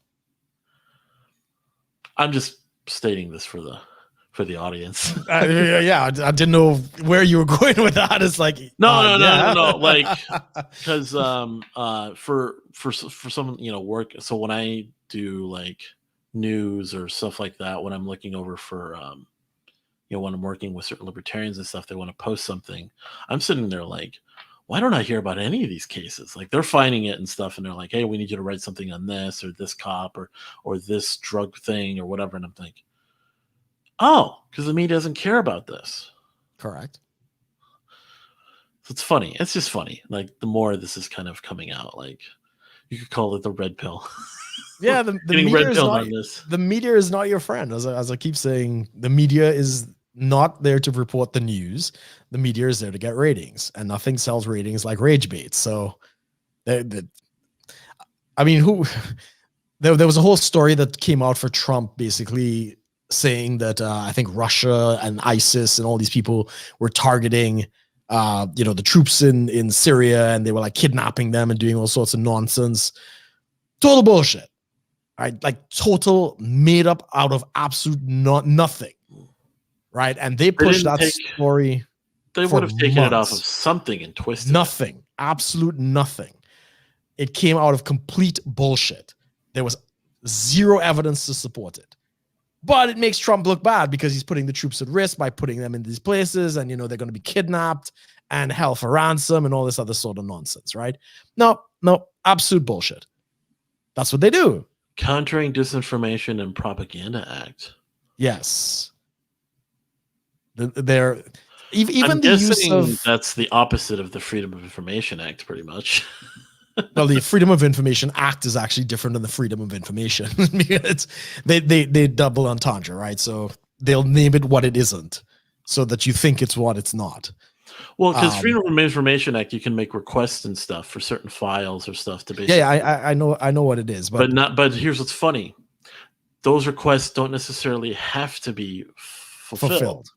I'm just stating this for the audience. Yeah, I didn't know where you were going with that. It's like no, like because for some work. So when I do like news or stuff like that, when I'm looking over for when I'm working with certain libertarians and stuff, they want to post something. I'm sitting there like, why don't I hear about any of these cases? Like they're finding it and stuff, and they're like, hey, we need you to write something on this or this cop or this drug thing or whatever. And I'm thinking, oh, because the media doesn't care about this. Correct. So it's funny. It's just funny. Like the more this is kind of coming out, like you could call it the red pill. Yeah, the media is not your friend. As I keep saying, the media is not there to report the news. The media is there to get ratings, and nothing sells ratings like rage bait. So, I mean, there was a whole story that came out for Trump, basically saying that I think Russia and ISIS and all these people were targeting, the troops in Syria, and they were like kidnapping them and doing all sorts of nonsense. Total bullshit. Right, like total made up out of absolute nothing, right? And they pushed that story. They would have taken it off of something and twisted nothing, absolute nothing. It came out of complete bullshit. There was zero evidence to support it, but it makes Trump look bad because he's putting the troops at risk by putting them in these places, and they're going to be kidnapped and held for ransom and all this other sort of nonsense, right? No, absolute bullshit. That's what they do. Countering Disinformation and Propaganda Act. Yes. They're even I'm the guessing use of that's the opposite of the Freedom of Information Act, pretty much. Well, the Freedom of Information Act is actually different than the Freedom of Information because they double entendre, right? So they'll name it what it isn't, so that you think it's what it's not. Well, because Freedom of Information Act, you can make requests and stuff for certain files or stuff to basically. Yeah, I know what it is, but here's what's funny: those requests don't necessarily have to be fulfilled.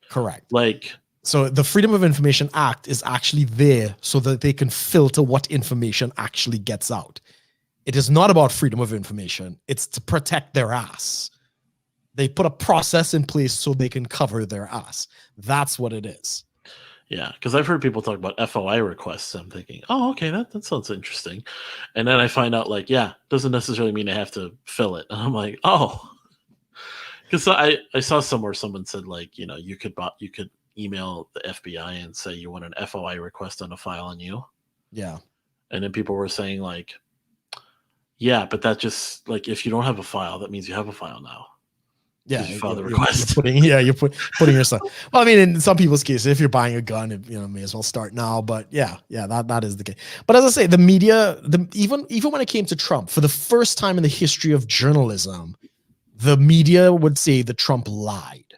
Correct. So the Freedom of Information Act is actually there so that they can filter what information actually gets out. It is not about freedom of information; it's to protect their ass. They put a process in place so they can cover their ass. That's what it is. Yeah, because I've heard people talk about FOI requests. I'm thinking, oh, okay, that sounds interesting. And then I find out, doesn't necessarily mean I have to fill it. And I'm like, oh. Because I saw somewhere someone said, you could email the FBI and say you want an FOI request on a file on you. Yeah. And then people were saying, yeah, but that just, if you don't have a file, that means you have a file now. Yeah, you file the request. You're putting yourself. Well, I mean, in some people's case, if you're buying a gun, it, may as well start now. But yeah, that is the case. But as I say, the media, even when it came to Trump, for the first time in the history of journalism, the media would say that Trump lied.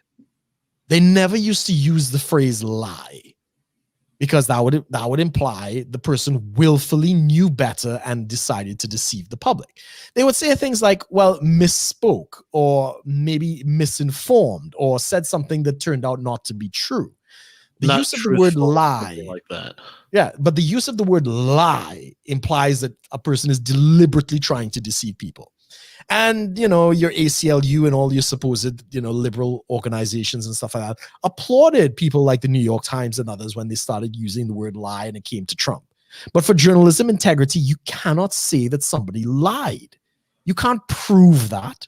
They never used to use the phrase "lie," because that would imply the person willfully knew better and decided to deceive the public. They would say things like, well, misspoke, or maybe misinformed, or said something that turned out not to be true. The use of the word lie, like that. Yeah, but the use of the word lie implies that a person is deliberately trying to deceive people. And, your ACLU and all your supposed, liberal organizations and stuff like that applauded people like the New York Times and others when they started using the word lie and it came to Trump. But for journalism integrity, you cannot say that somebody lied. You can't prove that.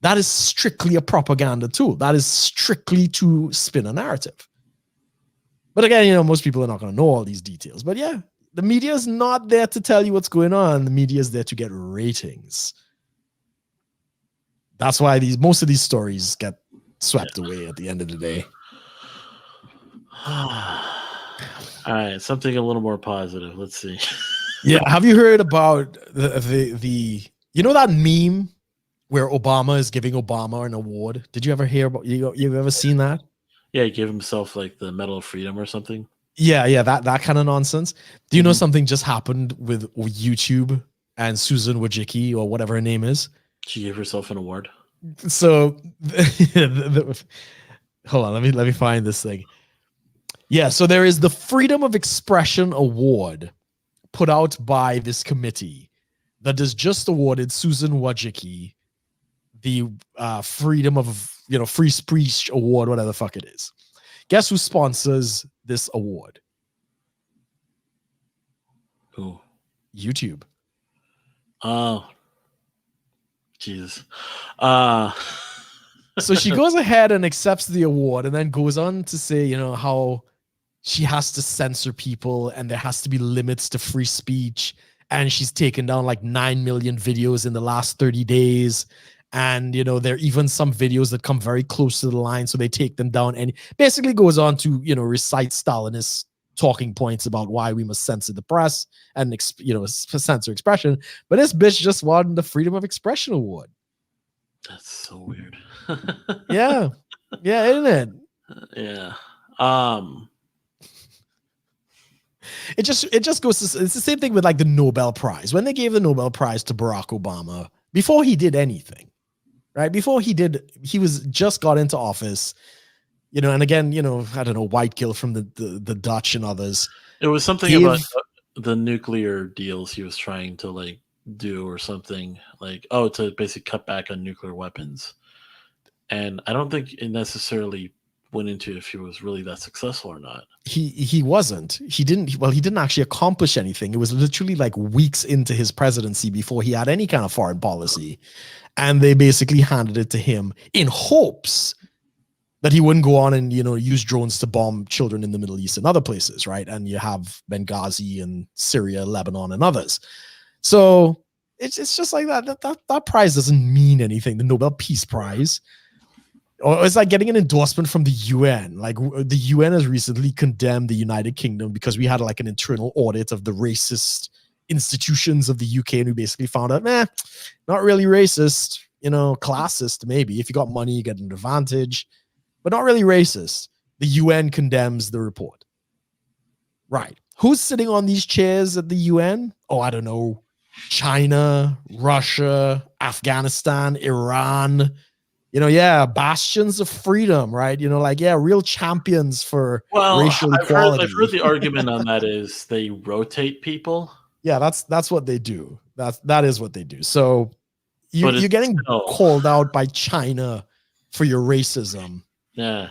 That is strictly a propaganda tool. That is strictly to spin a narrative. But again, most people are not going to know all these details. But yeah, the media is not there to tell you what's going on. The media is there to get ratings. That's why most of these stories get swept away at the end of the day. All right, something a little more positive. Let's see. Yeah, have you heard about the that meme where Obama is giving Obama an award? Did you ever hear about? You ever seen that? Yeah, he gave himself the Medal of Freedom or something. Yeah, that kind of nonsense. Do you know Mhm. something just happened with YouTube and Susan Wojcicki or whatever her name is? She gave herself an award. So, hold on, let me find this thing. Yeah, so there is the Freedom of Expression Award put out by this committee that has just awarded Susan Wojcicki the Freedom of Free Speech Award, whatever the fuck it is. Guess who sponsors this award? Who? YouTube. Oh, Jesus. So she goes ahead and accepts the award and then goes on to say, how she has to censor people and there has to be limits to free speech. And she's taken down like 9 million videos in the last 30 days. And, there are even some videos that come very close to the line. So they take them down and basically goes on to, recite Stalinist talking points about why we must censor the press and, censor expression. But this bitch just won the Freedom of Expression Award. That's so weird. Yeah. Yeah, isn't it? Yeah. It just goes to, it's the same thing with like the Nobel Prize. When they gave the Nobel Prize to Barack Obama, before he did anything, right? He was just got into office, and again, I don't know, White Gill from the Dutch and others. It was something about the nuclear deals he was trying to like do or something like, to basically cut back on nuclear weapons. And I don't think it necessarily went into if he was really that successful or not. He wasn't. He didn't actually accomplish anything. It was literally like weeks into his presidency before he had any kind of foreign policy. And they basically handed it to him in hopes that he wouldn't go on and, use drones to bomb children in the Middle East and other places, right? And you have Benghazi and Syria, Lebanon, and others. So it's just like that prize doesn't mean anything. The Nobel Peace Prize. Or it's like getting an endorsement from the UN. Like the UN has recently condemned the United Kingdom because we had like an internal audit of the racist institutions of the UK, and we basically found out, not really racist, classist maybe. If you got money, you get an advantage, but not really racist. The UN condemns the report. Right. Who's sitting on these chairs at the UN? Oh, I don't know. China, Russia, Afghanistan, Iran. Bastions of freedom, right? Real champions for racial equality. I've heard the argument on that is they rotate people. Yeah, that's what they do. That is what they do. So you're getting called out by China for your racism. Yeah.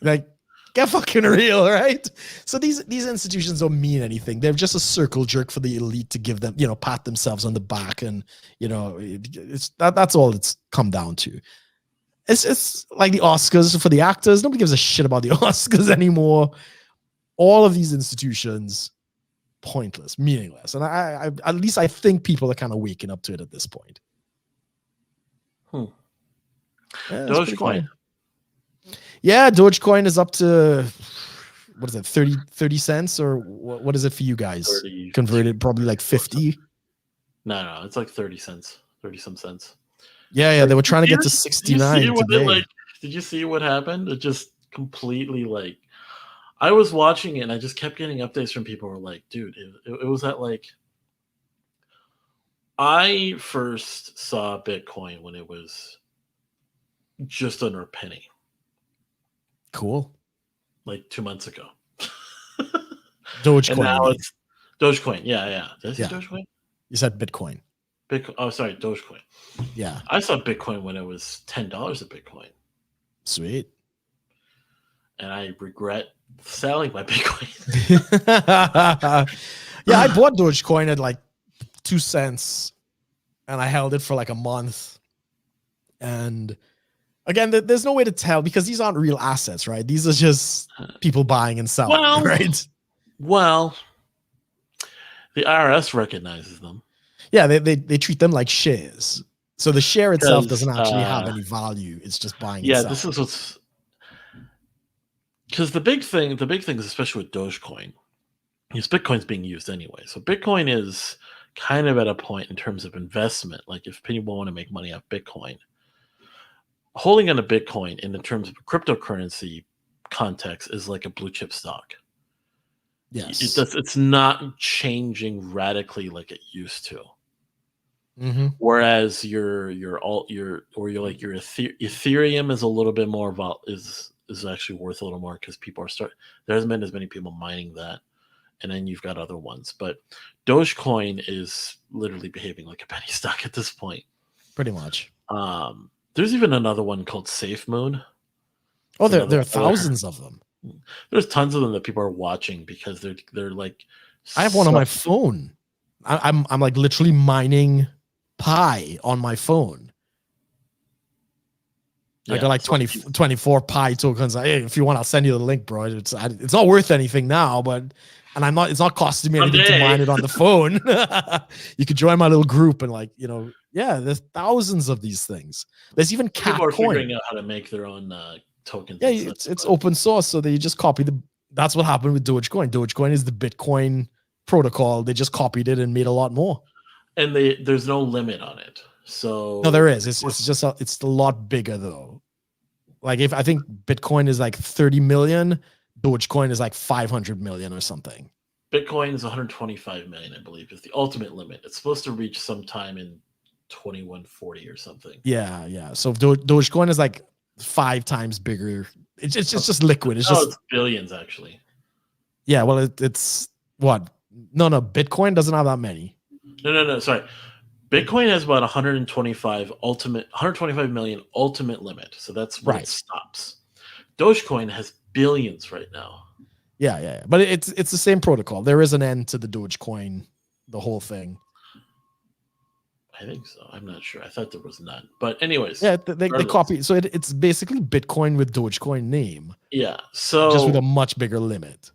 Like, get fucking real, right? So these institutions don't mean anything. They're just a circle jerk for the elite to give them, pat themselves on the back, and that's all it's come down to. It's like the Oscars for the actors. Nobody gives a shit about the Oscars anymore. All of these institutions, pointless, meaningless. And I at least I think people are kind of waking up to it at this point. Yeah, Dogecoin. Yeah, Dogecoin is up to, what is it, 30 cents? Or what is it for you guys? 30, converted probably like 50? No, it's like 30 cents, 30 some cents. Yeah, they were trying to get to 69 today. Did you see what happened? It just completely like, I was watching it and I just kept getting updates from people who were like, dude, it was at like, I first saw Bitcoin when it was just under a penny. Cool. Like 2 months ago. Dogecoin. And now it's Dogecoin. Yeah. Did I say Dogecoin? You said Bitcoin. Sorry, Dogecoin. Yeah. I saw Bitcoin when it was $10 a Bitcoin. Sweet. And I regret selling my Bitcoin. Yeah, I bought Dogecoin at like 2 cents and I held it for like a month. And again, there's no way to tell because these aren't real assets, right? These are just people buying and selling, right? Well, the IRS recognizes them. Yeah, they treat them like shares. So the share itself doesn't actually have any value. It's just buying and selling. This is what's... Because the big thing is, especially with Dogecoin, is Bitcoin's being used anyway. So Bitcoin is kind of at a point in terms of investment. Like if people want to make money off Bitcoin, holding on to Bitcoin in the terms of a cryptocurrency context is like a blue chip stock. Yes. It's not changing radically like it used to. Mm-hmm. Whereas your Ethereum is a little bit more is actually worth a little more because there hasn't been as many people mining that, and then you've got other ones. But Dogecoin is literally behaving like a penny stock at this point. Pretty much. There's even another one called SafeMoon. Oh, there are thousands of them. There's tons of them that people are watching because they're like. I have one on my phone. I'm like literally mining pi on my phone. I got like 24 pi tokens. Hey, if you want, I'll send you the link, bro. It's not worth anything now, but it's not costing me anything to mine it on the phone. You could join my little group and there's thousands of these things. There's even people are figuring out how to make their own tokens. Yeah, it's open source, so they just copy that's what happened with Dogecoin. Dogecoin is the Bitcoin protocol. They just copied it and made a lot more. And there's no limit on it. So no, there is. It's just it's a lot bigger though. Like if I think Bitcoin is like 30 million, Dogecoin is like 500 million or something. Bitcoin is 125 million, I believe, is the ultimate limit. It's supposed to reach sometime in 2140 or something. Yeah. So Dogecoin is like 5 times bigger. It's just liquid. It's billions actually. Yeah, well, it's what? No, Bitcoin doesn't have that many. No. Sorry. Bitcoin has about 125 million ultimate limit. So that's where it stops. Dogecoin has billions right now. Yeah. But it's the same protocol. There is an end to the Dogecoin, the whole thing. I think so. I'm not sure. I thought there was none. But anyways. Yeah, they copy. So it's basically Bitcoin with Dogecoin name. Yeah. So just with a much bigger limit.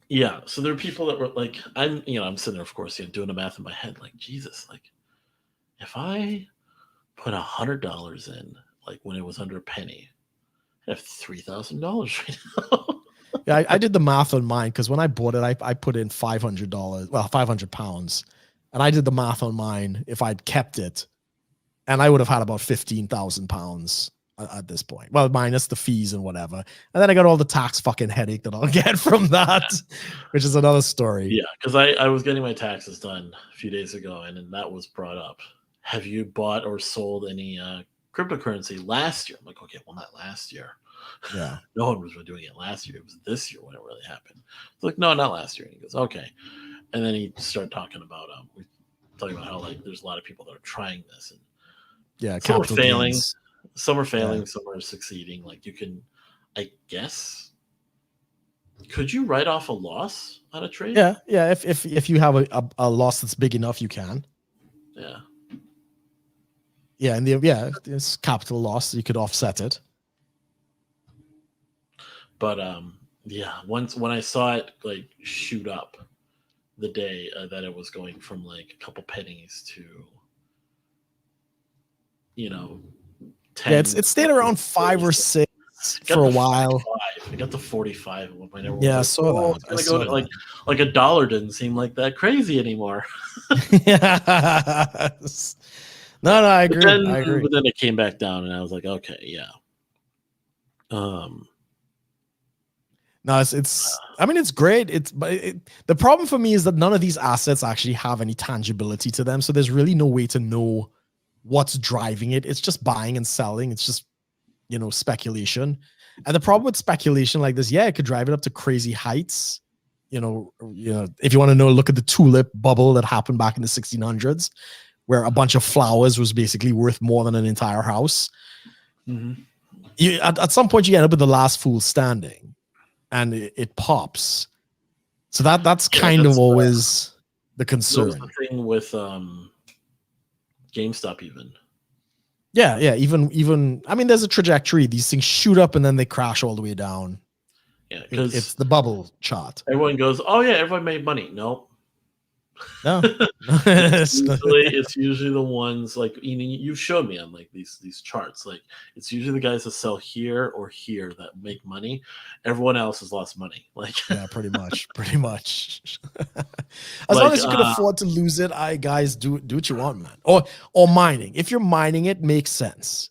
Yeah. So there are people that were like, I'm sitting there, of course, doing the math in my head, like, Jesus, like, if I put $100 in, like when it was under a penny, I have $3,000 right now. Yeah, I did the math on mine because when I bought it, I put in $500, well, £500. And I did the math on mine if I'd kept it, and I would have had about £15,000 at this point. Well, minus the fees and whatever. And then I got all the tax fucking headache that I'll get from that, which is another story. Yeah, because I was getting my taxes done a few days ago, and then that was brought up. Have you bought or sold any cryptocurrency last year? I'm like, okay, well, not last year. Yeah. No one was doing it last year. It was this year when it really happened. It's like, no, not last year. And he goes, okay. And then he started talking about how like there's a lot of people that are trying this, and some are failing, some are succeeding. Like you can, I guess, could you write off a loss on a trade? Yeah. If you have a loss that's big enough, you can. Yeah. Yeah, and it's capital loss, you could offset it. But when I saw it like shoot up the day that it was going from like a couple pennies to 10. Yeah, it stayed around 5 or 6 for a while. I got to 45 at one point. Yeah, I saw that. It's gonna go to like $1 didn't seem like that crazy anymore. Yes. No, I agree. But then it came back down, and I was like, okay, yeah. No, it's. I mean, it's great. The problem for me is that none of these assets actually have any tangibility to them. So there's really no way to know what's driving it. It's just buying and selling. It's just, speculation. And the problem with speculation like this, it could drive it up to crazy heights. If you want to know, look at the tulip bubble that happened back in the 1600s, where a bunch of flowers was basically worth more than an entire house. Mm-hmm. At some point, you end up with the last fool standing. And it pops, so that's kind of always the concern. That was the thing with GameStop, even. Yeah. Even. I mean, there's a trajectory. These things shoot up and then they crash all the way down. Yeah, because it's the bubble chart. Everyone goes, "Oh yeah, everyone made money." Nope. No, it's usually the ones like you showed me on like these charts. Like it's usually the guys that sell here or here that make money. Everyone else has lost money. Like pretty much. As long as you can afford to lose it, guys do what you want, man. Or mining. If you're mining, it makes sense.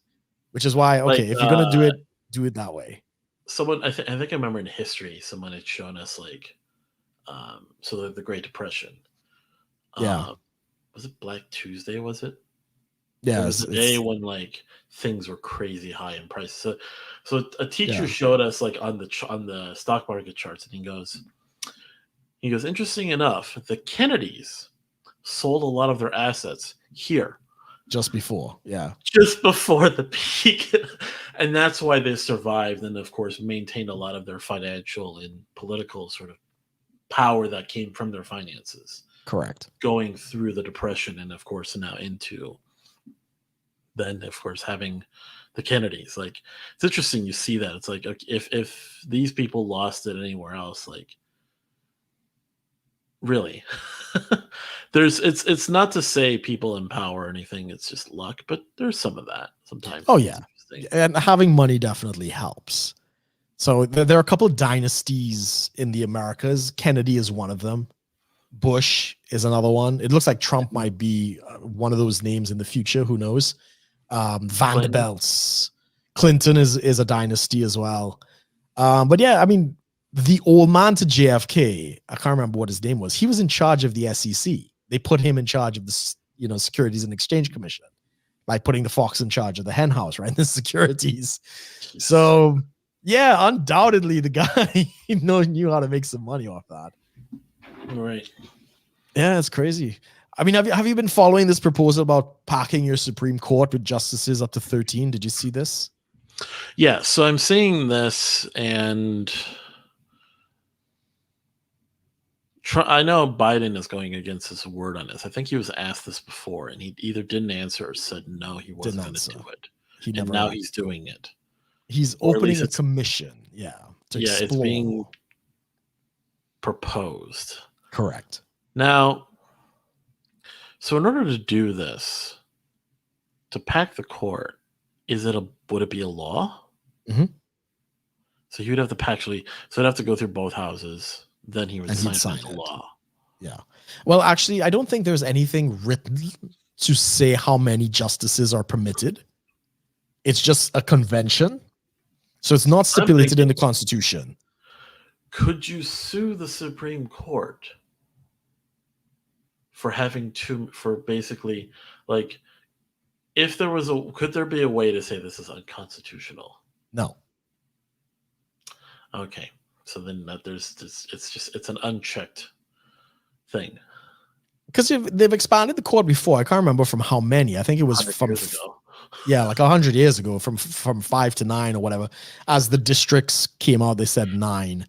Which is why if you're gonna do it that way. Someone I think I remember in history, someone had shown us like So the Great Depression. Yeah. Was it Black Tuesday? Was it? Yeah. It was the day when like things were crazy high in price. So a teacher showed us like on the stock market charts, and he goes, interesting enough, the Kennedys sold a lot of their assets here just before the peak, and that's why they survived, and of course maintained a lot of their financial and political sort of power that came from their finances. Correct. Going through the Depression, and of course now into then of course having the Kennedys. Like, it's interesting you see that. It's like, if these people lost it anywhere else, like, really, it's not to say people in power or anything, it's just luck, but there's some of that sometimes. Oh yeah, and having money definitely helps. So there are a couple of dynasties in the Americas. Kennedy is one of them. Bush is another one. It looks like Trump might be one of those names in the future. Who knows? Vanderbilts. Clinton is a dynasty as well. But yeah, I mean, the old man to JFK, I can't remember what his name was. He was in charge of the SEC. They put him in charge of the Securities and Exchange Commission by putting the fox in charge of the hen house, right? The securities. So yeah, undoubtedly the guy knew how to make some money off that. Right. Yeah, it's crazy. I mean, have you been following this proposal about packing your Supreme Court with justices up to 13? Did you see this? Yeah, so I'm seeing this, and I know Biden is going against his word on this. I think he was asked this before, and he either didn't answer or said no, he wasn't going to do it. And now he's doing it. He's opening a commission. Yeah. It's being proposed. Correct. Now, so in order to do this, to pack the court, would it be a law? Mm-hmm. So he would have to it'd have to go through both houses. Then he would sign the law. Yeah. Well, actually, I don't think there's anything written to say how many justices are permitted. It's just a convention. So it's not stipulated in the Constitution. Could you sue the Supreme Court for basically, like, if there was could there be a way to say this is unconstitutional? No. Okay. So then it's an unchecked thing. Because they've expanded the court before. I can't remember from how many. I think it was from years ago. Yeah, like 100 years ago, from 5 to 9 or whatever. As the districts came out, they said 9.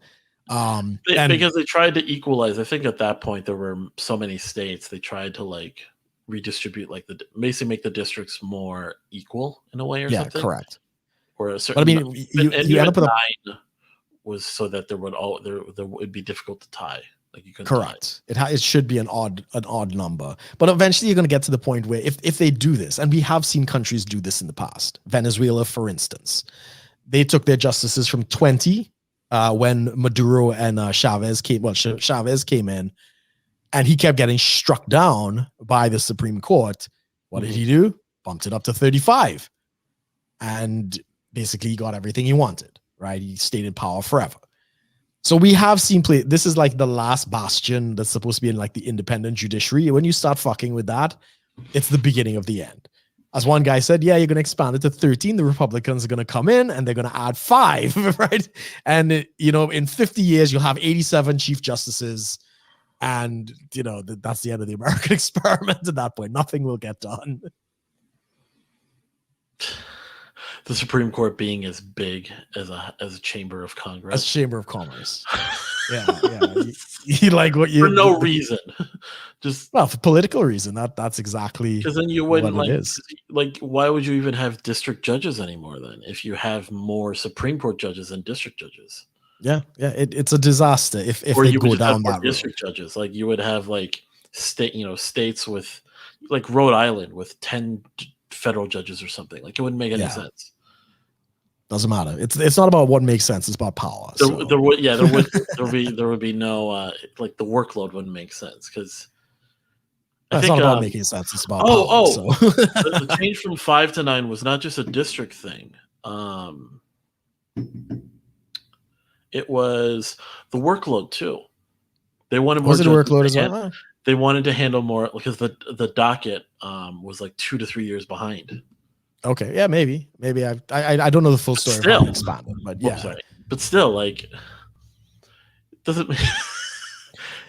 Because they tried to equalize. I think at that point there were so many states. They tried to like redistribute, like basically make the districts more equal in a way, or something. Yeah, correct. Or a certain. But I mean, you end up with 9 was so that there would be difficult to tie. Like you couldn't. Correct. It should be an odd number, but eventually you're going to get to the point where if they do this, and we have seen countries do this in the past. Venezuela, for instance, they took their justices from 20 when Maduro and Chavez came. Well, Chavez came in, and he kept getting struck down by the Supreme Court. What did he do? Bumped it up to 35, and basically he got everything he wanted. Right? He stayed in power forever. So we have seen this is like the last bastion that's supposed to be in like the independent judiciary. When you start fucking with that, it's the beginning of the end. As one guy said, yeah, you're going to expand it to 13. The Republicans are going to come in and they're going to add 5, right? And, in 50 years, you'll have 87 chief justices. And, that's the end of the American experiment at that point. Nothing will get done. The Supreme Court being as big as a chamber of Congress, as chamber of commerce. Yeah. You like what you for no reason, just for political reason. That's exactly because then you wouldn't why would you even have district judges anymore then if you have more Supreme Court judges than district judges? Yeah. It's a disaster if they go down that road. District judges, like you would have like states with like Rhode Island with 10 federal judges or something. Like it wouldn't make any sense. Doesn't matter. It's not about what makes sense. It's about power. There would be no like the workload wouldn't make sense because it's not about making sense. It's about power. The change from 5 to 9 was not just a district thing. It was the workload too. They wanted more. Was it a workload as well? They wanted to handle more because the docket was like 2 to 3 years behind. Okay, yeah, maybe I don't know the full story of how they expanded, but yeah. Sorry. But still, like, doesn't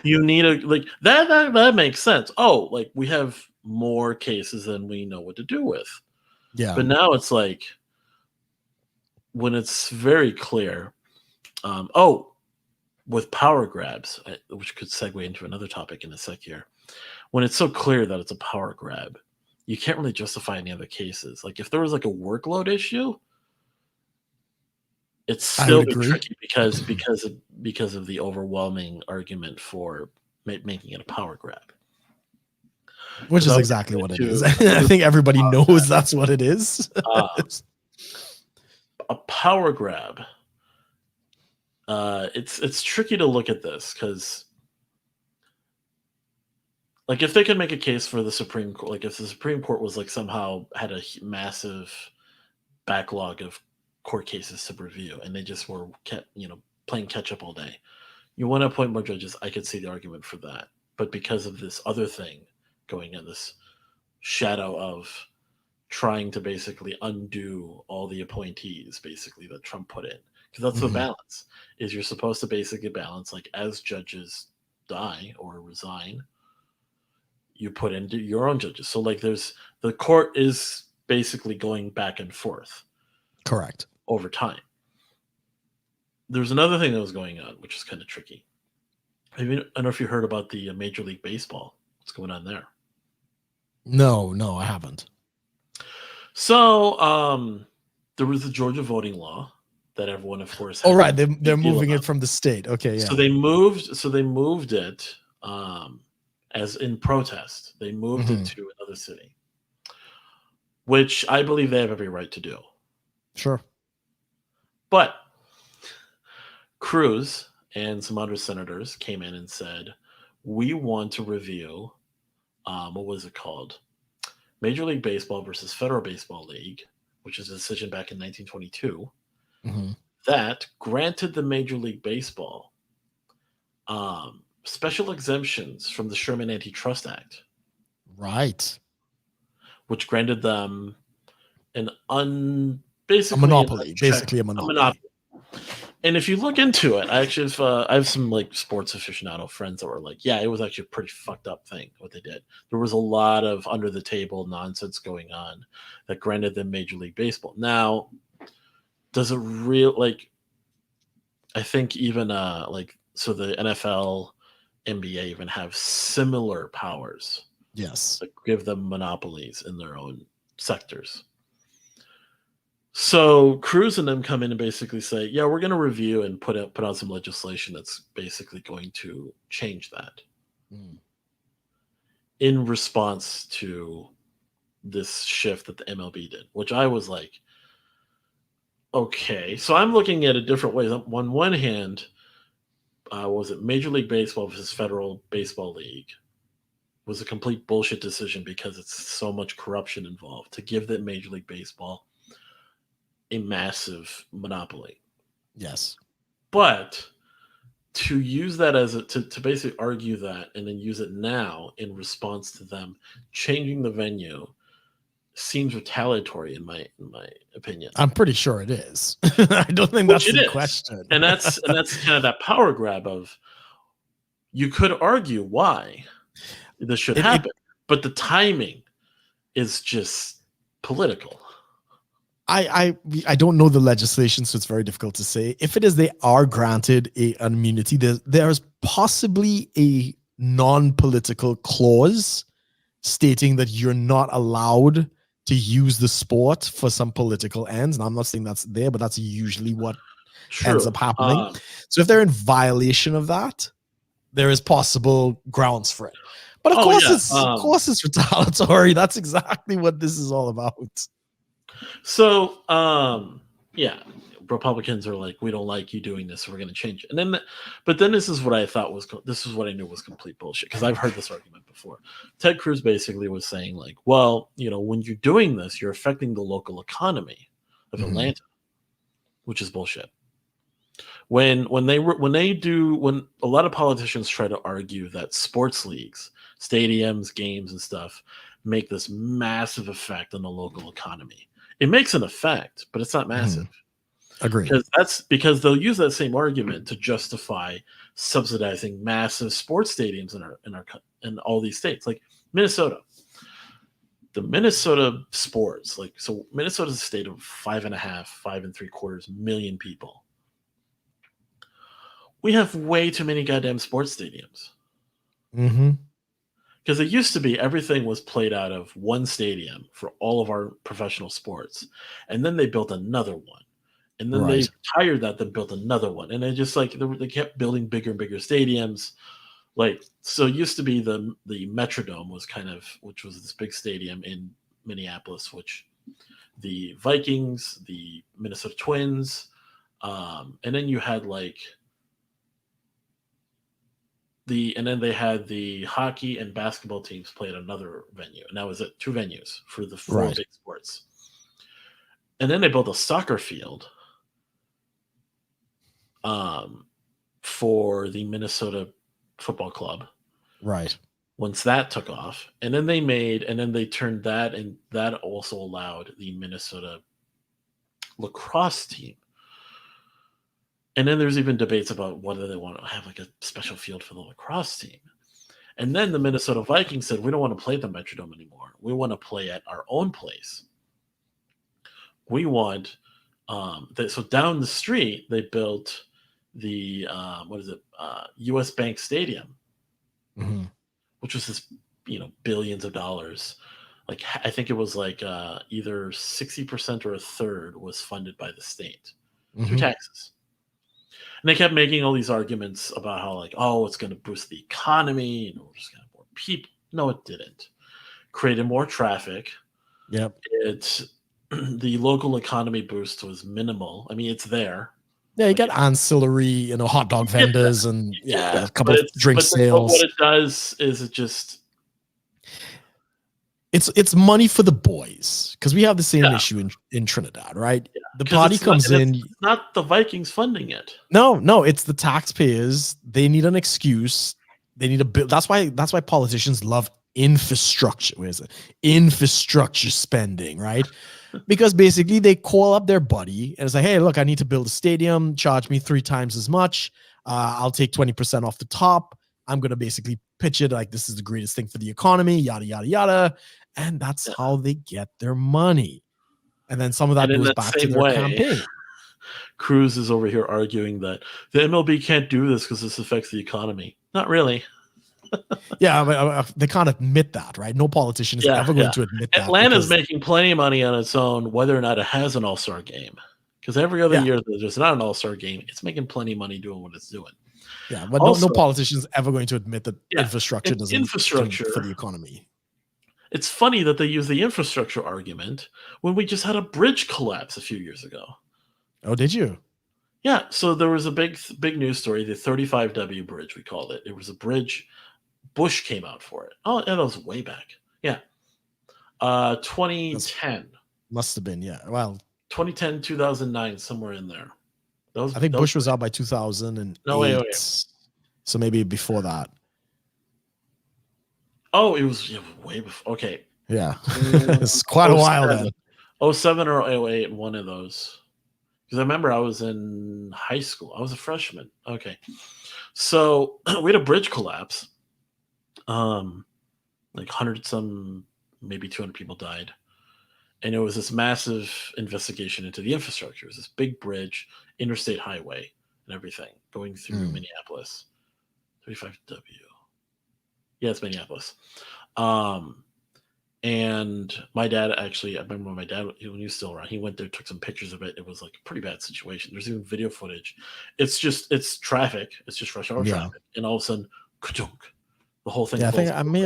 you need a like that makes sense. Oh, like we have more cases than we know what to do with. Yeah. But now it's like when it's very clear. With power grabs, which could segue into another topic in a sec here. When it's so clear that it's a power grab, you can't really justify any other cases. Like if there was like a workload issue, it's still tricky because of the overwhelming argument for making it a power grab. Which is exactly what it is. I think everybody knows that's what it is. A power grab. It's tricky to look at this because, like, if they could make a case for the Supreme Court, like if the Supreme Court was like somehow had a massive backlog of court cases to review and they just were playing catch up all day, you want to appoint more judges. I could see the argument for that, but because of this other thing going in, this shadow of trying to basically undo all the appointees, basically that Trump put in. Because that's the balance, is you're supposed to basically balance, like as judges die or resign, you put in your own judges. So like the court is basically going back and forth. Correct. Over time. There's another thing that was going on, which is kind of tricky. I don't know if you heard about the Major League Baseball. What's going on there? No, I haven't. So there was the Georgia voting law that everyone, of course. Oh, right. They're moving it from the state. Okay, yeah. So they moved it as in protest. They moved it to another city, which I believe they have every right to do. Sure. But Cruz and some other senators came in and said, we want to review, what was it called? Major League Baseball versus Federal Baseball League, which is a decision back in 1922. That granted the Major League Baseball special exemptions from the Sherman Antitrust Act. Right. Which granted them a monopoly. Basically a monopoly. And if you look into it, I actually I have some like sports aficionado friends that were like, yeah, it was actually a pretty fucked up thing what they did. There was a lot of under the table nonsense going on that granted them Major League Baseball. Now, does it I think even so the NFL, NBA even have similar powers. Yes. That give them monopolies in their own sectors. So Cruz and them come in and basically say, yeah, we're going to review and put out some legislation that's basically going to change that in response to this shift that the MLB did, which I was like, okay. So I'm looking at it different ways. On one hand, was it Major League Baseball versus Federal Baseball League was a complete bullshit decision because it's so much corruption involved to give the Major League Baseball a massive monopoly. Yes. But to use that to basically argue that and then use it now in response to them changing the venue seems retaliatory in my opinion. I'm pretty sure it is. I don't think that's the question. And that's kind of that power grab of you could argue why this should happen, but the timing is just political. I don't know the legislation, so it's very difficult to say. If it is they are granted an immunity, there's possibly a non-political clause stating that you're not allowed to use the sport for some political ends. And I'm not saying that's there, but that's usually what ends up happening. So if they're in violation of that, there is possible grounds for it. But of course it's retaliatory. That's exactly what this is all about. So, Republicans are like, we don't like you doing this, so we're going to change it. And then, but then this is what I knew was complete bullshit because I've heard this argument before. Ted Cruz basically was saying like, well, when you're doing this, you're affecting the local economy of Atlanta, which is bullshit. when a lot of politicians try to argue that sports leagues, stadiums, games, and stuff make this massive effect on the local economy. It makes an effect, but it's not massive. Agree. Because they'll use that same argument to justify subsidizing massive sports stadiums in all these states, like Minnesota. The Minnesota sports, Minnesota's a state of 5.75 million people. We have way too many goddamn sports stadiums. Mm-hmm. Because it used to be everything was played out of one stadium for all of our professional sports. And then they built another one. And then they retired that, then built another one. And they just they kept building bigger and bigger stadiums. So it used to be the Metrodome which was this big stadium in Minneapolis, which the Vikings, the Minnesota Twins, and then you had and then they had the hockey and basketball teams play at another venue. And that was it, 2 venues for the 4 big sports. And then they built a soccer field for the Minnesota Football Club. Right. Once that took off, and then they turned that, and that also allowed the Minnesota lacrosse team. And then there's even debates about whether they want to have a special field for the lacrosse team. And then the Minnesota Vikings said, we don't want to play at the Metrodome anymore. We want to play at our own place. We want so down the street, they built the U.S. Bank Stadium, which was this, billions of dollars. I think it was either 60% or a third was funded by the state through taxes. And they kept making all these arguments about how, it's going to boost the economy and we're just going to have more people. No, it didn't. Created more traffic. Yep. The local economy boost was minimal. I mean, it's there. Yeah, you get ancillary, hot dog vendors and a couple of drink sales. But what it does is it just... It's money for the boys, because we have the same issue in Trinidad, right? Yeah. The party comes in. It's not the Vikings funding it. No, it's the taxpayers. They need an excuse. They need a bill. That's why politicians love infrastructure. Where is it? Infrastructure spending, right? Because basically they call up their buddy and say, hey, look, I need to build a stadium. Charge me 3 times as much. I'll take 20% off the top. I'm going to basically pitch it like this is the greatest thing for the economy, yada, yada, yada. And that's how they get their money. And then some of that goes back to their campaign. Cruz is over here arguing that the MLB can't do this because this affects the economy. Not really. Yeah, but they can't admit that, right? No politician is ever going to admit that. Atlanta's making plenty of money on its own, whether or not it has an all-star game. Because every other year there's not an all-star game, it's making plenty of money doing what it's doing. Yeah, but also, no politician is ever going to admit that infrastructure doesn't do for the economy. It's funny that they use the infrastructure argument when we just had a bridge collapse a few years ago. Oh, did you? Yeah, so there was a big news story, the 35W bridge, we called it. It was a bridge. Bush came out for it. Oh, that was way back. Yeah. 2010. Must have been, yeah. Well, 2010, 2009, somewhere in there. I think Bush was out by 2008. No, wait. So maybe before that. Oh, it was way before. Okay. Yeah. It's quite a while then. 07 or 08, one of those. Because I remember I was in high school. I was a freshman. Okay. So we had a bridge collapse. 100 some, maybe 200 people died. And it was this massive investigation into the infrastructure. It was this big bridge, interstate highway, and everything going through Minneapolis. 35W. Yeah, it's Minneapolis. And my dad actually, I remember my dad, when he was still around, he went there, took some pictures of it. It was a pretty bad situation. There's even video footage. It's traffic. It's just rush hour traffic. And all of a sudden, ka-dunk. The whole thing. Yeah,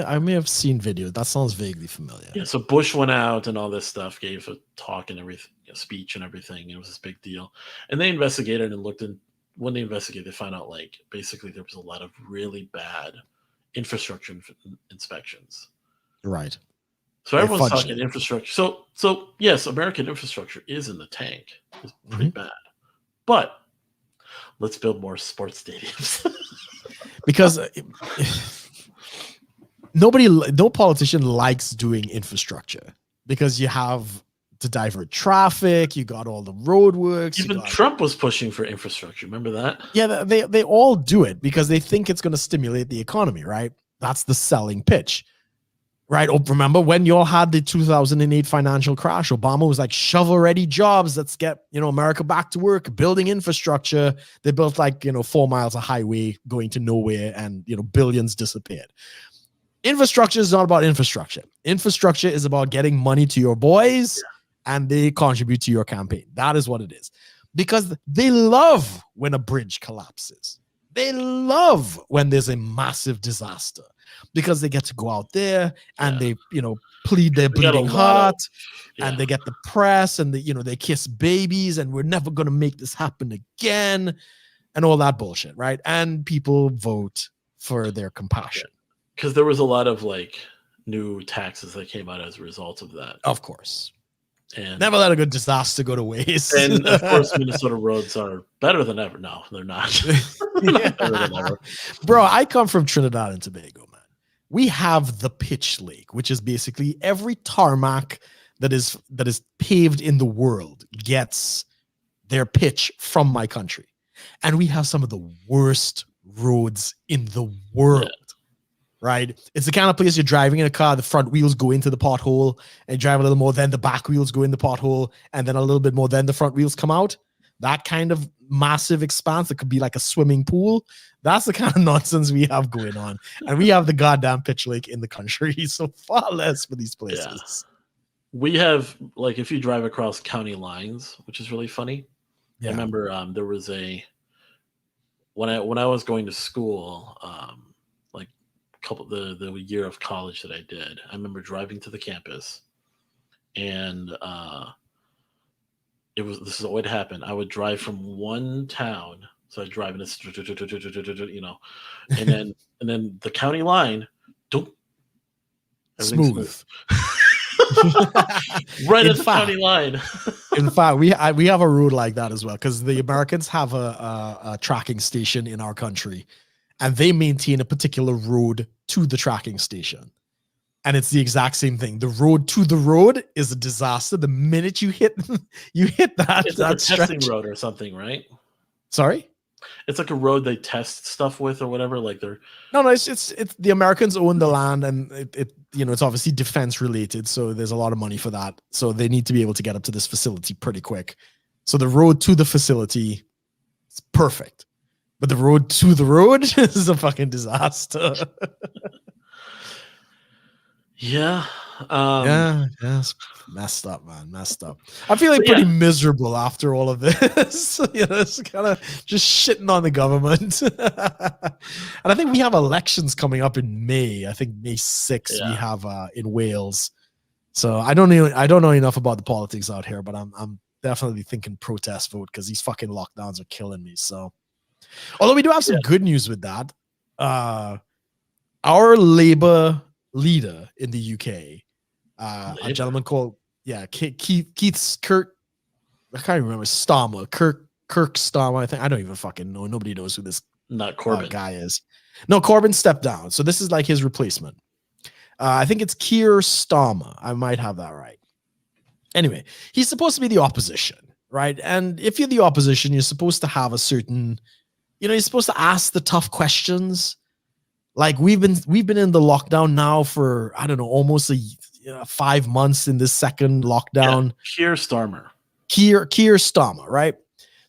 I may have seen video. That sounds vaguely familiar. Yeah, so Bush went out and all this stuff, gave a talk and everything, speech and everything. And it was this big deal. And they investigated and looked in. When they investigated, they found out basically there was a lot of really bad infrastructure inspections. Right. So everyone's talking infrastructure. So yes, American infrastructure is in the tank. It's pretty bad. But let's build more sports stadiums. Because no politician likes doing infrastructure because you have to divert traffic. You got all the roadworks. Even Trump was pushing for infrastructure. Remember that? Yeah, they all do it because they think it's going to stimulate the economy, right? That's the selling pitch, right? Oh, remember when you all had the 2008 financial crash? Obama was like, shovel-ready jobs. Let's get America back to work, building infrastructure. They built 4 miles of highway going to nowhere, and billions disappeared. Infrastructure is not about infrastructure. Infrastructure is about getting money to your boys, and they contribute to your campaign. That is what it is. Because they love when a bridge collapses. They love when there's a massive disaster because they get to go out there and they, plead their bleeding heart and they get the press and they kiss babies and we're never going to make this happen again and all that bullshit, right? And people vote for their compassion. Because there was a lot of new taxes that came out as a result of that. Of course. And never let a good disaster go to waste. And of course, Minnesota roads are better than ever. No, they're not. They're not better than ever. Bro, I come from Trinidad and Tobago, man. We have the pitch lake, which is basically every tarmac that is paved in the world gets their pitch from my country. And we have some of the worst roads in the world. Yeah. Right? It's the kind of place you're driving in a car, the front wheels go into the pothole and drive a little more, then the back wheels go in the pothole, and then a little bit more, then the front wheels come out. That kind of massive expanse that could be like a swimming pool. That's the kind of nonsense we have going on. And we have the goddamn pitch lake in the country, so far less for these places. Yeah. We have, if you drive across county lines, which is really funny. Yeah. I remember there was when I was going to school, the year of college that I did, I remember driving to the campus, and this is what would happen. I would drive from one town, so I'd drive in and then the county line, smooth. Right at the county line. In fact, we have a road like that as well, because the Americans have a tracking station in our country. And they maintain a particular road to the tracking station. And it's the exact same thing. The road to the road is a disaster. The minute you hit that, it's like a testing road or something, right? Sorry? It's like a road they test stuff with or whatever. No, it's the Americans own the land, and it's obviously defense related. So there's a lot of money for that. So they need to be able to get up to this facility pretty quick. So the road to the facility is perfect. But the road to the road is a fucking disaster. Yeah. It's messed up, man. Messed up. I'm feeling pretty miserable after all of this. It's kind of just shitting on the government. And I think we have elections coming up in May. I think May 6th we have in Wales. So I don't know enough about the politics out here, but I'm definitely thinking protest vote because these fucking lockdowns are killing me. So. Although we do have some good news with that. Our Labour leader in the UK, a gentleman called Keith Kirk, I can't remember, Starmer, Kirk Starmer. I don't even fucking know. Nobody knows who this guy is. No, Corbyn stepped down, so this is like his replacement. I think it's Keir Starmer. I might have that right. Anyway, he's supposed to be the opposition, right? And if you're the opposition, you're supposed to have a certain, you're supposed to ask the tough questions. Like we've been in the lockdown now for, I don't know, almost 5 months in this second lockdown. Yeah, Keir Starmer. Keir Starmer, right?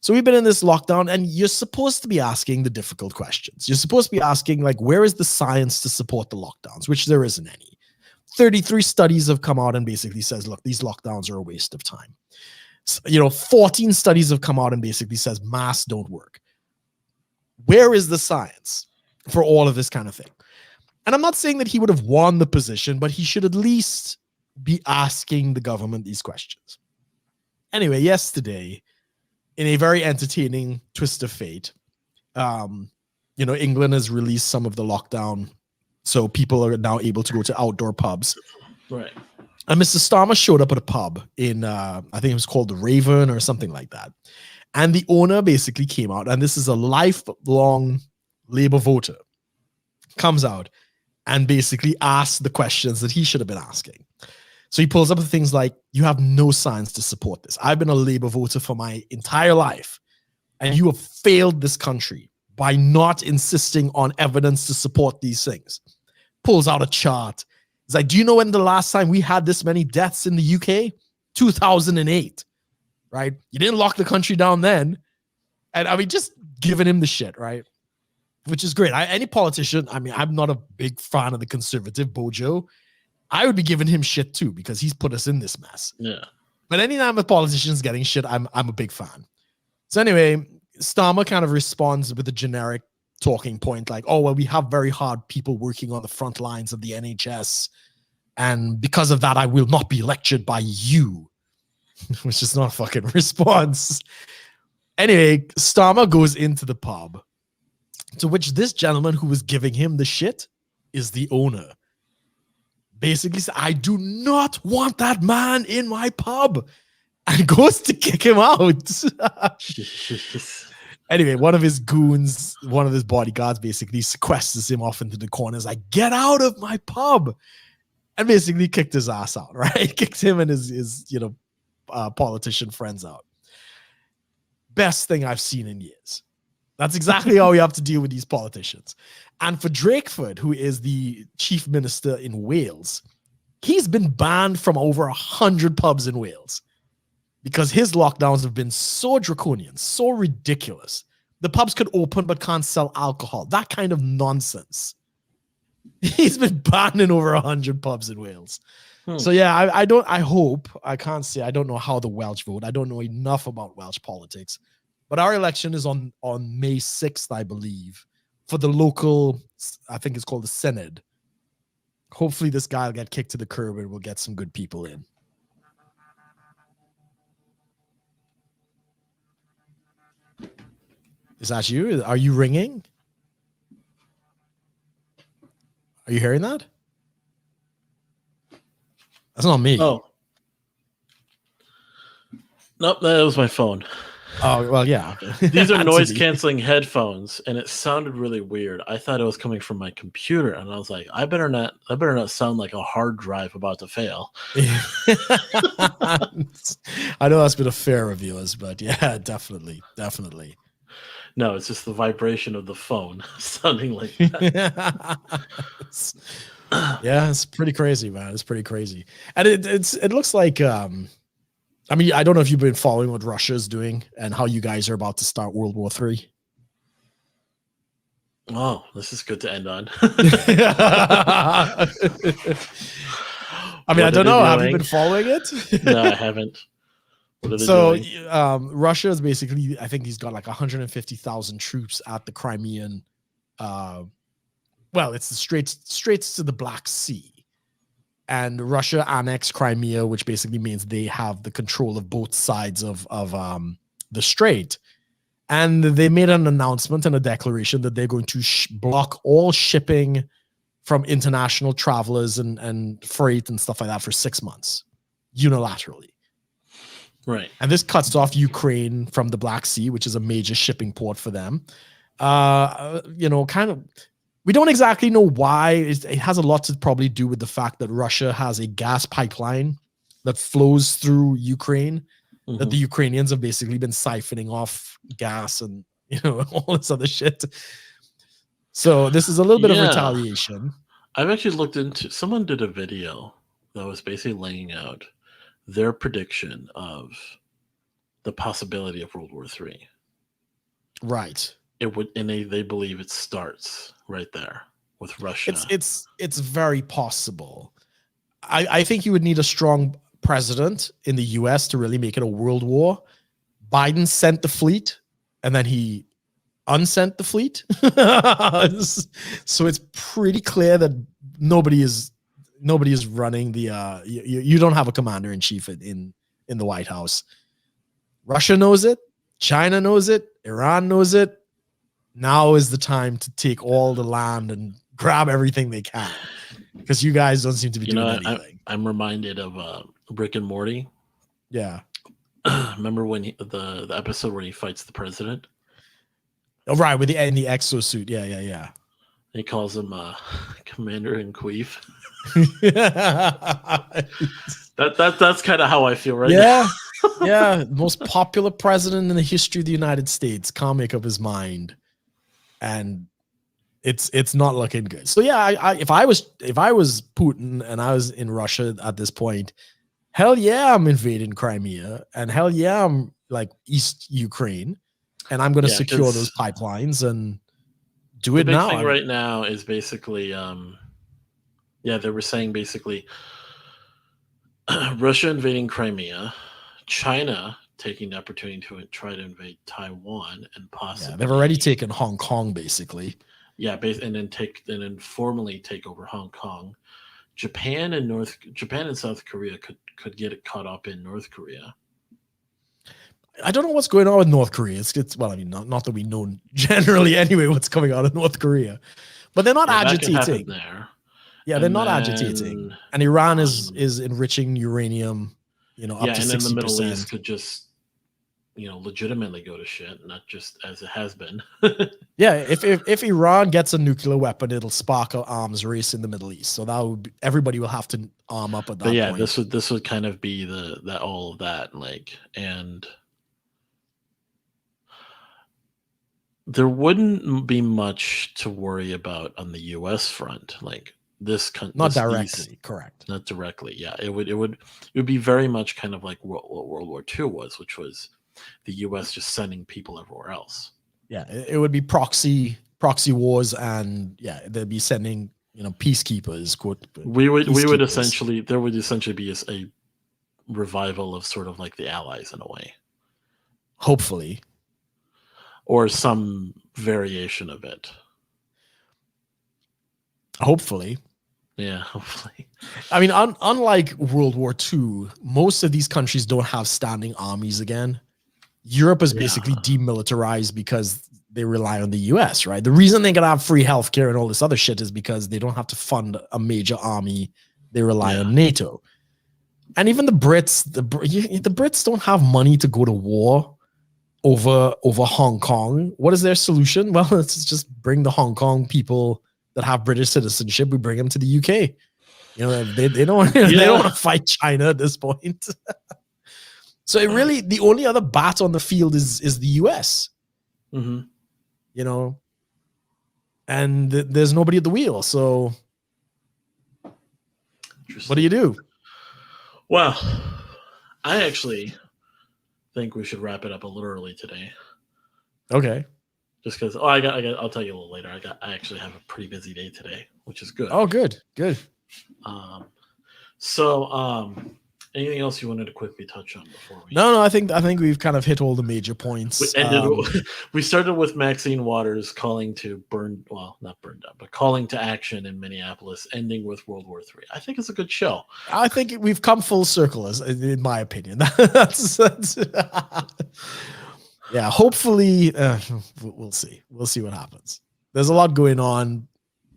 So we've been in this lockdown, and you're supposed to be asking the difficult questions. You're supposed to be asking, where is the science to support the lockdowns, which there isn't any. 33 studies have come out and basically says, look, these lockdowns are a waste of time. 14 studies have come out and basically says masks don't work. Where is the science for all of this kind of thing? And I'm not saying that he would have won the position, but he should at least be asking the government these questions. Anyway, yesterday, in a very entertaining twist of fate, England has released some of the lockdown, so people are now able to go to outdoor pubs. Right. And Mr. Starmer showed up at a pub in, I think it was called the Raven or something like that. And the owner basically came out, and this is a lifelong Labour voter, comes out and basically asks the questions that he should have been asking. So he pulls up the things like, you have no signs to support this. I've been a Labour voter for my entire life, and you have failed this country by not insisting on evidence to support these things. Pulls out a chart. It's like, do you know when the last time we had this many deaths in the UK? 2008, right? You didn't lock the country down then. And I mean, just giving him the shit, right? Which is great. Any politician, I mean, I'm not a big fan of the conservative Bojo. I would be giving him shit too, because he's put us in this mess. Yeah. But anytime a politician's getting shit, I'm a big fan. So anyway, Starmer kind of responds with a generic talking point like, oh, well, we have very hard people working on the front lines of the NHS. And because of that, I will not be lectured by you. Which is not a fucking response. Anyway, Starmer goes into the pub, to which this gentleman who was giving him the shit is the owner. Basically said, I do not want that man in my pub. And goes to kick him out. Anyway, one of his goons, one of his bodyguards basically sequesters him off into the corner. Is like, get out of my pub. And basically kicked his ass out, right? Kicked him and his politician friends out. Best thing I've seen in years. That's exactly how we have to deal with these politicians. And for Drakeford, who is the chief minister in Wales, he's been banned from over 100 pubs in Wales because his lockdowns have been so draconian, so ridiculous. The pubs could open but can't sell alcohol. That kind of nonsense. He's been banned in over 100 pubs in Wales. So yeah, I can't say, I don't know how the Welsh vote. I don't know enough about Welsh politics. But our election is on May 6th, I believe, for the local, I think it's called the Synod. Hopefully this guy will get kicked to the curb and we'll get some good people in. Is that you? Are you ringing? Are you hearing that? That's not me. Oh. Nope, that was my phone. Oh, well, yeah. These are noise-canceling headphones, and it sounded really weird. I thought it was coming from my computer, and I was like, I better not sound like a hard drive about to fail. I know that's been a fair of yours, but yeah, definitely. No, it's just the vibration of the phone sounding like that. Yeah, it's pretty crazy, man. It's pretty crazy. And it looks like, I mean, I don't know if you've been following what Russia's doing and how you guys are about to start World War III. Oh, this is good to end on. I mean, I don't know. Have you been following it? No, I haven't. So Russia is basically, I think he's got like 150,000 troops at the Crimean, well, it's the straits to the Black Sea. And Russia annexed Crimea, which basically means they have the control of both sides of the strait. And they made an announcement and a declaration that they're going to block all shipping from international travelers and freight and stuff like that for 6 months, unilaterally. Right. And this cuts off Ukraine from the Black Sea, which is a major shipping port for them. We don't exactly know why. It has a lot to probably do with the fact that Russia has a gas pipeline that flows through Ukraine, that the Ukrainians have basically been siphoning off gas and, all this other shit. So this is a little bit of retaliation. I've actually looked into, someone did a video that was basically laying out their prediction of the possibility of World War III. Right. It would, and they believe it starts right there with Russia. It's very possible. I think you would need a strong president in the US to really make it a world war. Biden sent the fleet and then he unsent the fleet. So it's pretty clear that nobody is running the you don't have a commander in chief in the White House. Russia knows it, China knows it, Iran knows it. Now is the time to take all the land and grab everything they can, because you guys don't seem to be doing anything. I'm reminded of Rick and Morty. Yeah. remember when the episode where he fights the president? Oh, right, with the exosuit. Yeah. He calls him Commander in Chief. That's kind of how I feel right now. Yeah, most popular president in the history of the United States can't make up his mind, and it's not looking good. So yeah, if I was Putin and I was in Russia at this point, hell yeah, I'm invading Crimea, and hell yeah, I'm like East Ukraine, and I'm going to secure those pipelines and do it now. The big thing right now is basically, they were saying basically Russia invading Crimea, China taking the opportunity to try to invade Taiwan, and possibly they've already taken Hong Kong, basically. Yeah, and then formally take over Hong Kong. Japan and South Korea could get caught up in North Korea. I don't know what's going on with North Korea. It's well, I mean, not that we know generally anyway what's coming out of North Korea, but they're not agitating there. Yeah, they're not agitating, and Iran is enriching uranium. Up to 60%. And then the Middle East could just legitimately go to shit, not just as it has been. Yeah, if Iran gets a nuclear weapon, it'll spark an arms race in the Middle East. So that would everybody will have to arm up at that point. This would kind of be all of that, and there wouldn't be much to worry about on the U.S. front, not directly, correct? Not directly, yeah. It would be very much kind of like what World War II was, which was the U.S. just sending people everywhere else. Yeah, it would be proxy wars, and they'd be sending peacekeepers. There would essentially be a revival of sort of like the Allies in a way, hopefully, or some variation of it. Hopefully. Yeah, hopefully. I mean, unlike World War II, most of these countries don't have standing armies again. Europe is basically demilitarized because they rely on the US, right? The reason they can have free healthcare and all this other shit is because they don't have to fund a major army. They rely on NATO. And even the Brits, the Brits don't have money to go to war over Hong Kong. What is their solution? Well, let's just bring the Hong Kong people that have British citizenship. We bring them to the UK. They don't they don't want to fight China at this point. So it really, the only other bat on the field is the US. Mm-hmm. And there's nobody at the wheel. So what do you do? Well, I actually think we should wrap it up a little early today. Okay. Just because, I'll tell you a little later. I actually have a pretty busy day today, which is good. Oh, good. Anything else you wanted to quickly touch on before we? No, I think we've kind of hit all the major points. We started with Maxine Waters calling to calling to action in Minneapolis, ending with World War III. I think it's a good show. I think we've come full circle, in my opinion. that's yeah, hopefully we'll see. We'll see what happens. There's a lot going on.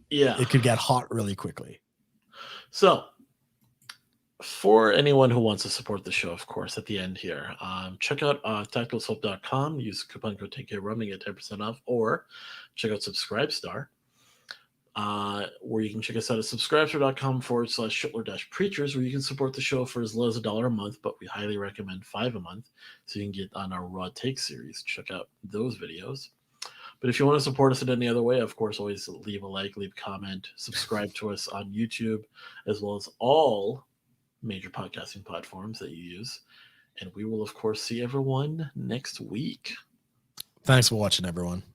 Yeah. It could get hot really quickly. So for anyone who wants to support the show, of course, at the end here, check out tacticalsoap.com. Use coupon code TakeCareRum to get 10% off, or check out Subscribestar, where you can check us out at subscribestar.com/Schittler-Preachers, where you can support the show for as low as $1 a month, but we highly recommend $5 a month so you can get on our Raw Take series. Check out those videos. But if you want to support us in any other way, of course, always leave a like, leave a comment, subscribe to us on YouTube, as well as all major podcasting platforms that you use. And we will, of course, see everyone next week. Thanks for watching, everyone.